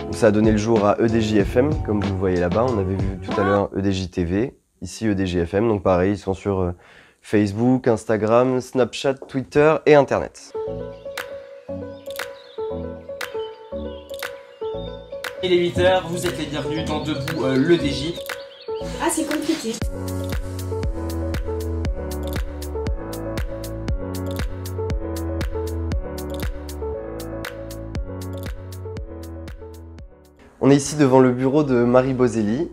Donc ça a donné le jour à EDJ-FM, comme vous le voyez là-bas. On avait vu tout à l'heure EDJ-TV, ici EDJ-FM, donc pareil, ils sont sur Facebook, Instagram, Snapchat, Twitter et Internet. Il est 8h, vous êtes les bienvenus dans Debout l'EDJ. Ah, c'est compliqué. On est ici devant le bureau de Marie Boselli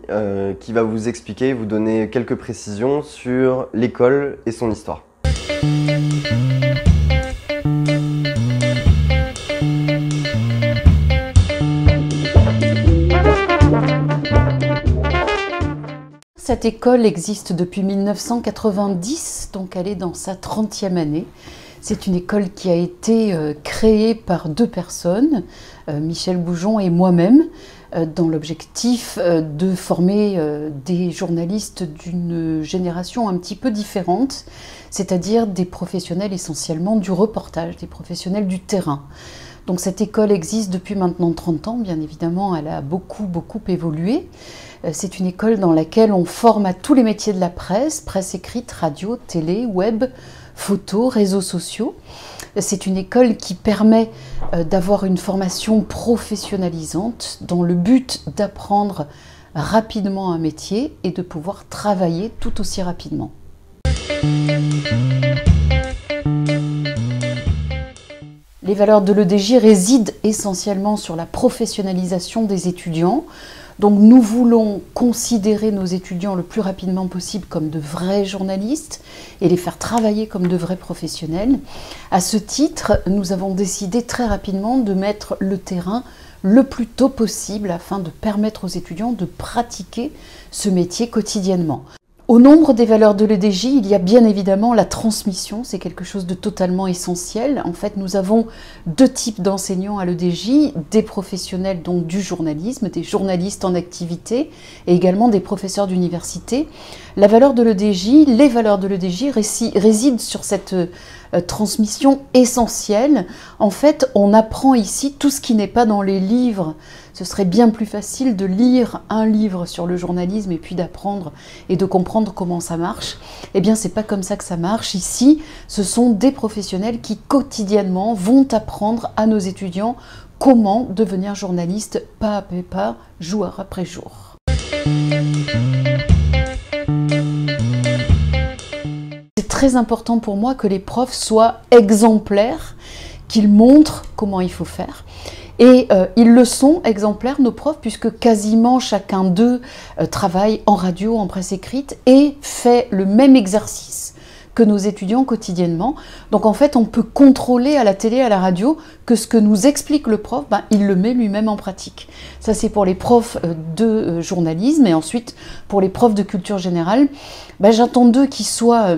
qui va vous expliquer, vous donner quelques précisions sur l'école et son histoire. Cette école existe depuis 1990, donc elle est dans sa 30e année. C'est une école qui a été créée par 2 personnes, Michel Boujon et moi-même, dans l'objectif de former des journalistes d'une génération un petit peu différente, c'est-à-dire des professionnels essentiellement du reportage, des professionnels du terrain. Donc cette école existe depuis maintenant 30 ans, bien évidemment, elle a beaucoup évolué. C'est une école dans laquelle on forme à tous les métiers de la presse, presse écrite, radio, télé, web, photo, réseaux sociaux. C'est une école qui permet d'avoir une formation professionnalisante dans le but d'apprendre rapidement un métier et de pouvoir travailler tout aussi rapidement. Les valeurs de l'EDJ résident essentiellement sur la professionnalisation des étudiants. Donc nous voulons considérer nos étudiants le plus rapidement possible comme de vrais journalistes et les faire travailler comme de vrais professionnels. À ce titre, nous avons décidé très rapidement de mettre le terrain le plus tôt possible afin de permettre aux étudiants de pratiquer ce métier quotidiennement. Au nombre des valeurs de l'EDJ, il y a bien évidemment la transmission, c'est quelque chose de totalement essentiel. En fait, nous avons 2 types d'enseignants à l'EDJ, des professionnels donc du journalisme, des journalistes en activité et également des professeurs d'université. La valeur de l'EDJ, les valeurs de l'EDJ résident sur cette transmission essentielle. En fait, on apprend ici tout ce qui n'est pas dans les livres. Ce serait bien plus facile de lire un livre sur le journalisme et puis d'apprendre et de comprendre comment ça marche. Eh bien, c'est pas comme ça que ça marche. Ici, ce sont des professionnels qui quotidiennement vont apprendre à nos étudiants comment devenir journaliste pas après pas, jour après jour. C'est très important pour moi que les profs soient exemplaires, qu'ils montrent comment il faut faire. Et ils le sont, exemplaires, nos profs, puisque quasiment chacun d'eux travaille en radio, en presse écrite, et fait le même exercice que nos étudiants quotidiennement. Donc en fait, on peut contrôler à la télé, à la radio, que ce que nous explique le prof, il le met lui-même en pratique. Ça, c'est pour les profs de journalisme. Et ensuite, pour les profs de culture générale, j'attends d'eux qu'ils soient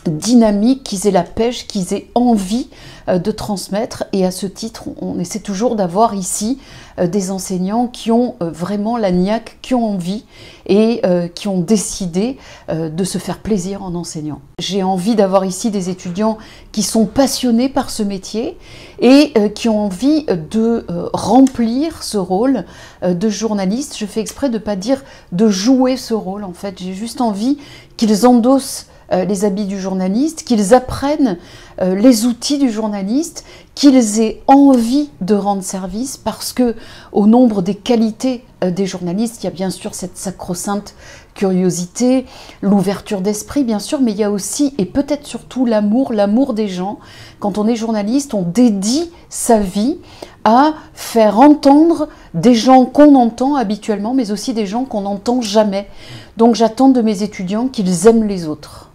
dynamique, qu'ils aient la pêche, qu'ils aient envie de transmettre. Et à ce titre, on essaie toujours d'avoir ici des enseignants qui ont vraiment la niaque, qui ont envie et qui ont décidé de se faire plaisir en enseignant. J'ai envie d'avoir ici des étudiants qui sont passionnés par ce métier et qui ont envie de remplir ce rôle de journaliste. Je fais exprès de ne pas dire de jouer ce rôle, en fait. J'ai juste envie qu'ils endossent les habits du journaliste, qu'ils apprennent les outils du journaliste, qu'ils aient envie de rendre service, parce que au nombre des qualités des journalistes, il y a bien sûr cette sacro-sainte curiosité, l'ouverture d'esprit bien sûr, mais il y a aussi et peut-être surtout l'amour des gens. Quand on est journaliste, on dédie sa vie à faire entendre des gens qu'on entend habituellement, mais aussi des gens qu'on n'entend jamais. Donc j'attends de mes étudiants qu'ils aiment les autres.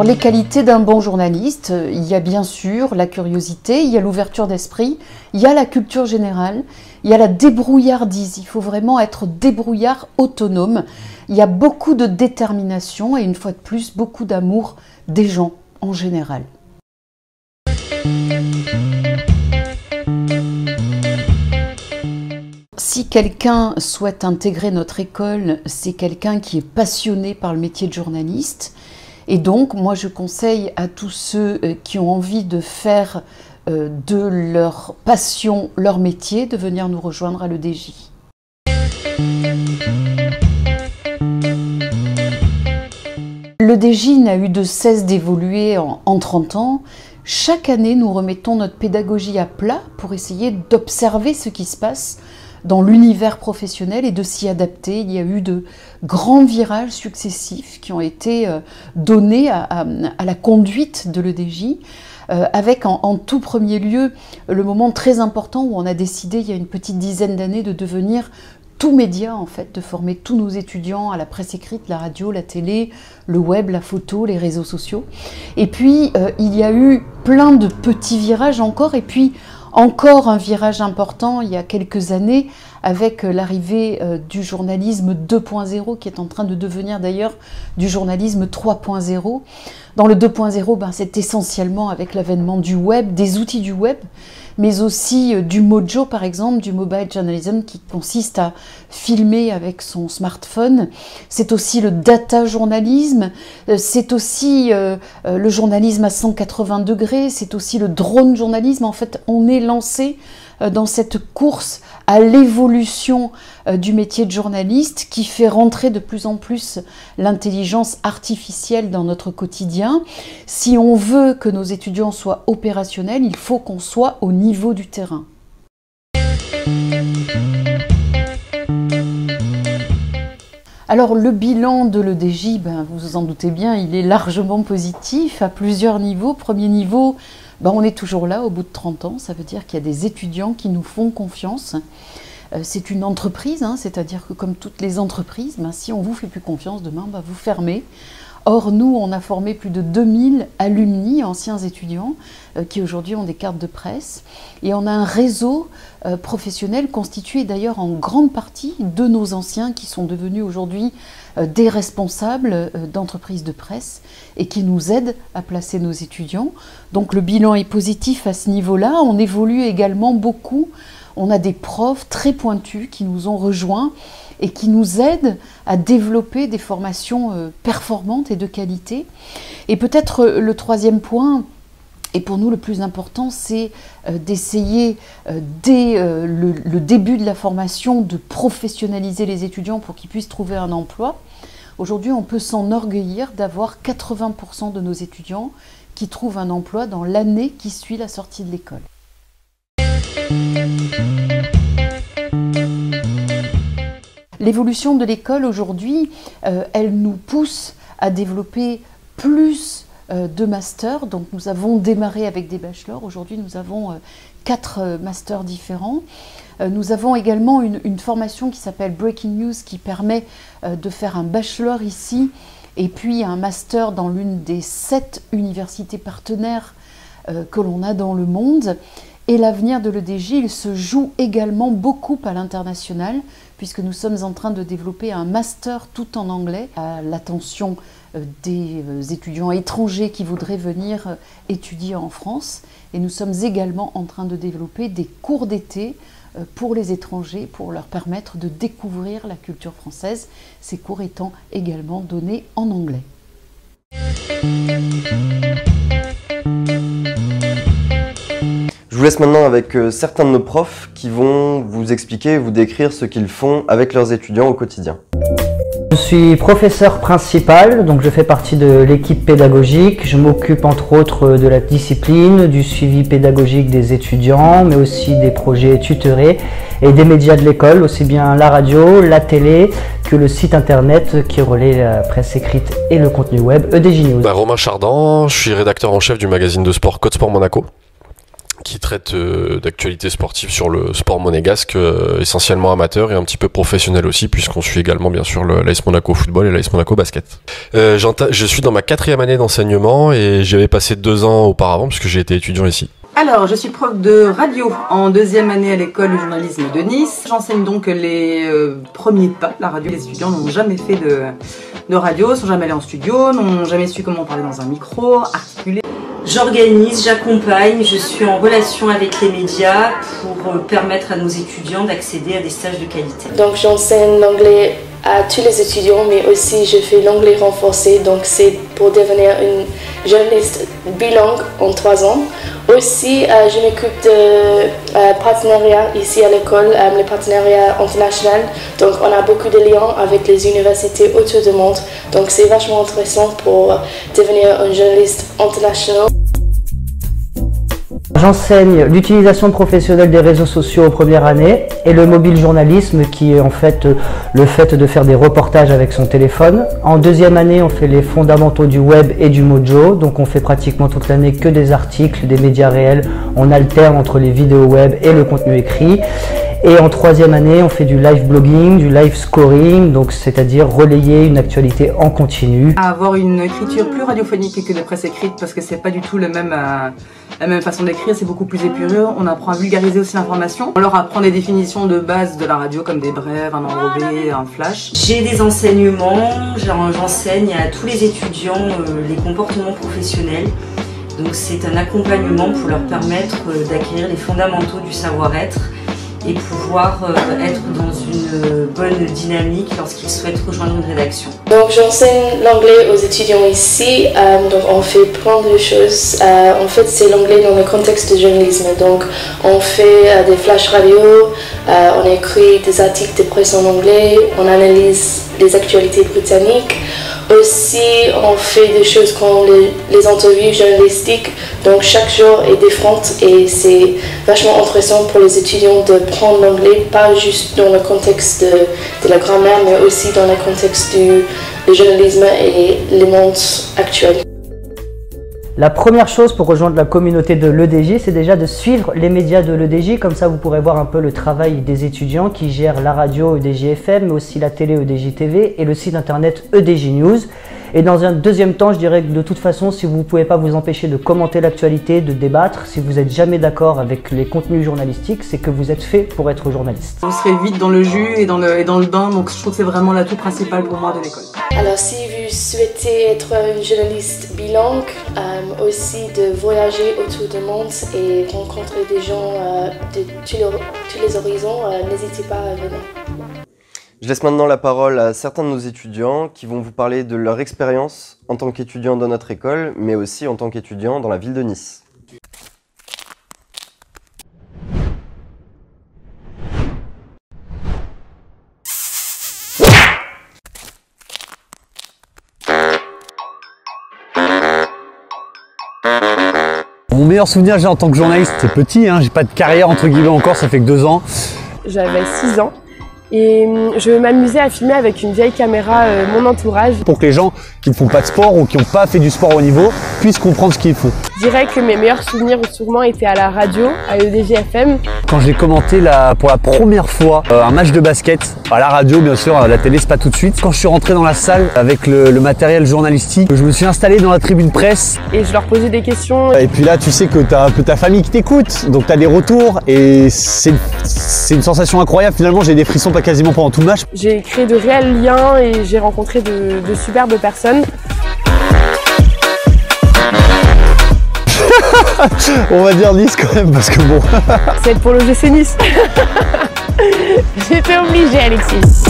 Les qualités d'un bon journaliste, il y a bien sûr la curiosité, il y a l'ouverture d'esprit, il y a la culture générale, il y a la débrouillardise. Il faut vraiment être débrouillard autonome. Il y a beaucoup de détermination et une fois de plus, beaucoup d'amour des gens en général. Si quelqu'un souhaite intégrer notre école, c'est quelqu'un qui est passionné par le métier de journaliste. Et donc, moi, je conseille à tous ceux qui ont envie de faire de leur passion leur métier, de venir nous rejoindre à l'EDJ. L'EDJ n'a eu de cesse d'évoluer en 30 ans. Chaque année, nous remettons notre pédagogie à plat pour essayer d'observer ce qui se passe dans l'univers professionnel et de s'y adapter. Il y a eu de grands virages successifs qui ont été donnés à la conduite de l'EDJ, avec en tout premier lieu le moment très important où on a décidé il y a une petite dizaine d'années de devenir tout média, en fait, de former tous nos étudiants à la presse écrite, la radio, la télé, le web, la photo, les réseaux sociaux. Et puis il y a eu plein de petits virages encore, et puis encore un virage important il y a quelques années avec l'arrivée du journalisme 2.0 qui est en train de devenir d'ailleurs du journalisme 3.0. Dans le 2.0, c'est essentiellement avec l'avènement du web, des outils du web, mais aussi du mojo par exemple, du mobile journalism qui consiste à filmer avec son smartphone. C'est aussi le data journalisme, c'est aussi le journalisme à 180 degrés, c'est aussi le drone journalisme. En fait, on est lancé dans cette course à l'évolution du métier de journaliste qui fait rentrer de plus en plus l'intelligence artificielle dans notre quotidien. Si on veut que nos étudiants soient opérationnels, il faut qu'on soit au niveau du terrain. Alors le bilan de l'EDJ, vous vous en doutez bien, il est largement positif à plusieurs niveaux. Premier niveau, on est toujours là au bout de 30 ans, ça veut dire qu'il y a des étudiants qui nous font confiance. C'est une entreprise, c'est-à-dire que comme toutes les entreprises, si on ne vous fait plus confiance, demain, vous fermez. Or, nous, on a formé plus de 2000 alumni, anciens étudiants, qui aujourd'hui ont des cartes de presse. Et on a un réseau professionnel constitué d'ailleurs en grande partie de nos anciens qui sont devenus aujourd'hui des responsables d'entreprises de presse et qui nous aident à placer nos étudiants. Donc le bilan est positif à ce niveau-là. On évolue également beaucoup. On a des profs très pointus qui nous ont rejoints et qui nous aident à développer des formations performantes et de qualité. Et peut-être le troisième point, et pour nous le plus important, c'est d'essayer dès le début de la formation de professionnaliser les étudiants pour qu'ils puissent trouver un emploi. Aujourd'hui, on peut s'enorgueillir d'avoir 80% de nos étudiants qui trouvent un emploi dans l'année qui suit la sortie de l'école. L'évolution de l'école aujourd'hui, elle nous pousse à développer plus de masters. Donc nous avons démarré avec des bachelors. Aujourd'hui, nous avons 4 masters différents. Nous avons également une formation qui s'appelle Breaking News qui permet de faire un bachelor ici et puis un master dans l'une des 7 universités partenaires que l'on a dans le monde. Et l'avenir de l'EDJ, il se joue également beaucoup à l'international, puisque nous sommes en train de développer un master tout en anglais à l'attention des étudiants étrangers qui voudraient venir étudier en France. Et nous sommes également en train de développer des cours d'été pour les étrangers, pour leur permettre de découvrir la culture française, ces cours étant également donnés en anglais. Je vous laisse maintenant avec certains de nos profs qui vont vous expliquer, vous décrire ce qu'ils font avec leurs étudiants au quotidien. Je suis professeur principal, donc je fais partie de l'équipe pédagogique. Je m'occupe entre autres de la discipline, du suivi pédagogique des étudiants, mais aussi des projets tutorés et des médias de l'école, aussi bien la radio, la télé que le site internet qui relaie la presse écrite et le contenu web EDJ News. Romain Chardin, je suis rédacteur en chef du magazine de sport Code Sport Monaco, qui traite d'actualités sportives sur le sport monégasque, essentiellement amateur et un petit peu professionnel aussi, puisqu'on suit également bien sûr l'AS Monaco football et l'AS Monaco basket. Je suis dans ma 4e année d'enseignement et j'y avais passé 2 ans auparavant, puisque j'ai été étudiant ici. Alors, je suis prof de radio en 2e année à l'école de journalisme de Nice. J'enseigne donc les premiers pas de la radio. Les étudiants n'ont jamais fait de radio, sont jamais allés en studio, n'ont jamais su comment parler dans un micro, articuler. J'organise, j'accompagne, je suis en relation avec les médias pour permettre à nos étudiants d'accéder à des stages de qualité. Donc j'enseigne l'anglais à tous les étudiants, mais aussi je fais l'anglais renforcé, donc c'est pour devenir une journaliste bilingue en 3 ans. Aussi, je m'occupe de partenariats ici à l'école, les partenariats internationaux. Donc on a beaucoup de liens avec les universités autour du monde. Donc c'est vachement intéressant pour devenir un journaliste international. J'enseigne l'utilisation professionnelle des réseaux sociaux en première année et le mobile journalisme qui est en fait le fait de faire des reportages avec son téléphone. En 2e année, on fait les fondamentaux du web et du mojo, donc on fait pratiquement toute l'année que des articles, des médias réels. On alterne entre les vidéos web et le contenu écrit. Et en 3e année, on fait du live blogging, du live scoring, donc c'est-à-dire relayer une actualité en continu. Avoir une écriture plus radiophonique que de presse écrite, parce que c'est pas du tout la même façon d'écrire, c'est beaucoup plus épuré. On apprend à vulgariser aussi l'information. On leur apprend des définitions de base de la radio comme des brèves, un enrobé, un flash. J'ai des enseignements, j'enseigne à tous les étudiants les comportements professionnels. Donc c'est un accompagnement pour leur permettre d'acquérir les fondamentaux du savoir-être et pouvoir être dans une bonne dynamique lorsqu'ils souhaitent rejoindre une rédaction. Donc j'enseigne l'anglais aux étudiants ici, donc on fait plein de choses. En fait c'est l'anglais dans le contexte du journalisme, donc on fait des flash radio, on écrit des articles de presse en anglais, on analyse les actualités britanniques. Aussi, on fait des choses comme les interviews journalistiques, donc chaque jour est différent et c'est vachement intéressant pour les étudiants de prendre l'anglais, pas juste dans le contexte de la grammaire, mais aussi dans le contexte du journalisme et le monde actuel. La première chose pour rejoindre la communauté de l'EDJ, c'est déjà de suivre les médias de l'EDJ, comme ça vous pourrez voir un peu le travail des étudiants qui gèrent la radio EDJ FM, mais aussi la télé EDJ TV et le site internet EDJ News. Et dans un 2e temps, je dirais que de toute façon, si vous ne pouvez pas vous empêcher de commenter l'actualité, de débattre, si vous n'êtes jamais d'accord avec les contenus journalistiques, c'est que vous êtes fait pour être journaliste. Vous serez vite dans le jus et dans le bain, donc je trouve que c'est vraiment l'atout principal pour moi de l'école. Alors si vous souhaitez être une journaliste bilingue, aussi de voyager autour du monde et rencontrer des gens de tous les horizons, n'hésitez pas à venir. Je laisse maintenant la parole à certains de nos étudiants qui vont vous parler de leur expérience en tant qu'étudiants dans notre école, mais aussi en tant qu'étudiants dans la ville de Nice. Mon meilleur souvenir que j'ai en tant que journaliste, c'est petit, j'ai pas de carrière entre guillemets encore, ça fait que 2 ans. J'avais 6 ans. Et je m'amusais à filmer avec une vieille caméra mon entourage. Pour que les gens qui ne font pas de sport ou qui n'ont pas fait du sport au niveau puissent comprendre ce qu'il faut. Je dirais que mes meilleurs souvenirs ont souvent été à la radio, à EDGFM. Quand j'ai commenté pour la première fois un match de basket, à la radio bien sûr, à la télé c'est pas tout de suite. Quand je suis rentré dans la salle avec le matériel journalistique, je me suis installé dans la tribune presse. Et je leur posais des questions. Et puis là tu sais que tu as un peu ta famille qui t'écoute, donc tu as des retours et c'est une sensation incroyable. Finalement j'ai des frissons quasiment pendant tout le match. J'ai créé de réels liens et j'ai rencontré de superbes personnes. On va dire Nice quand même parce que bon... C'est pour le GC Nice. J'étais obligée, Alexis.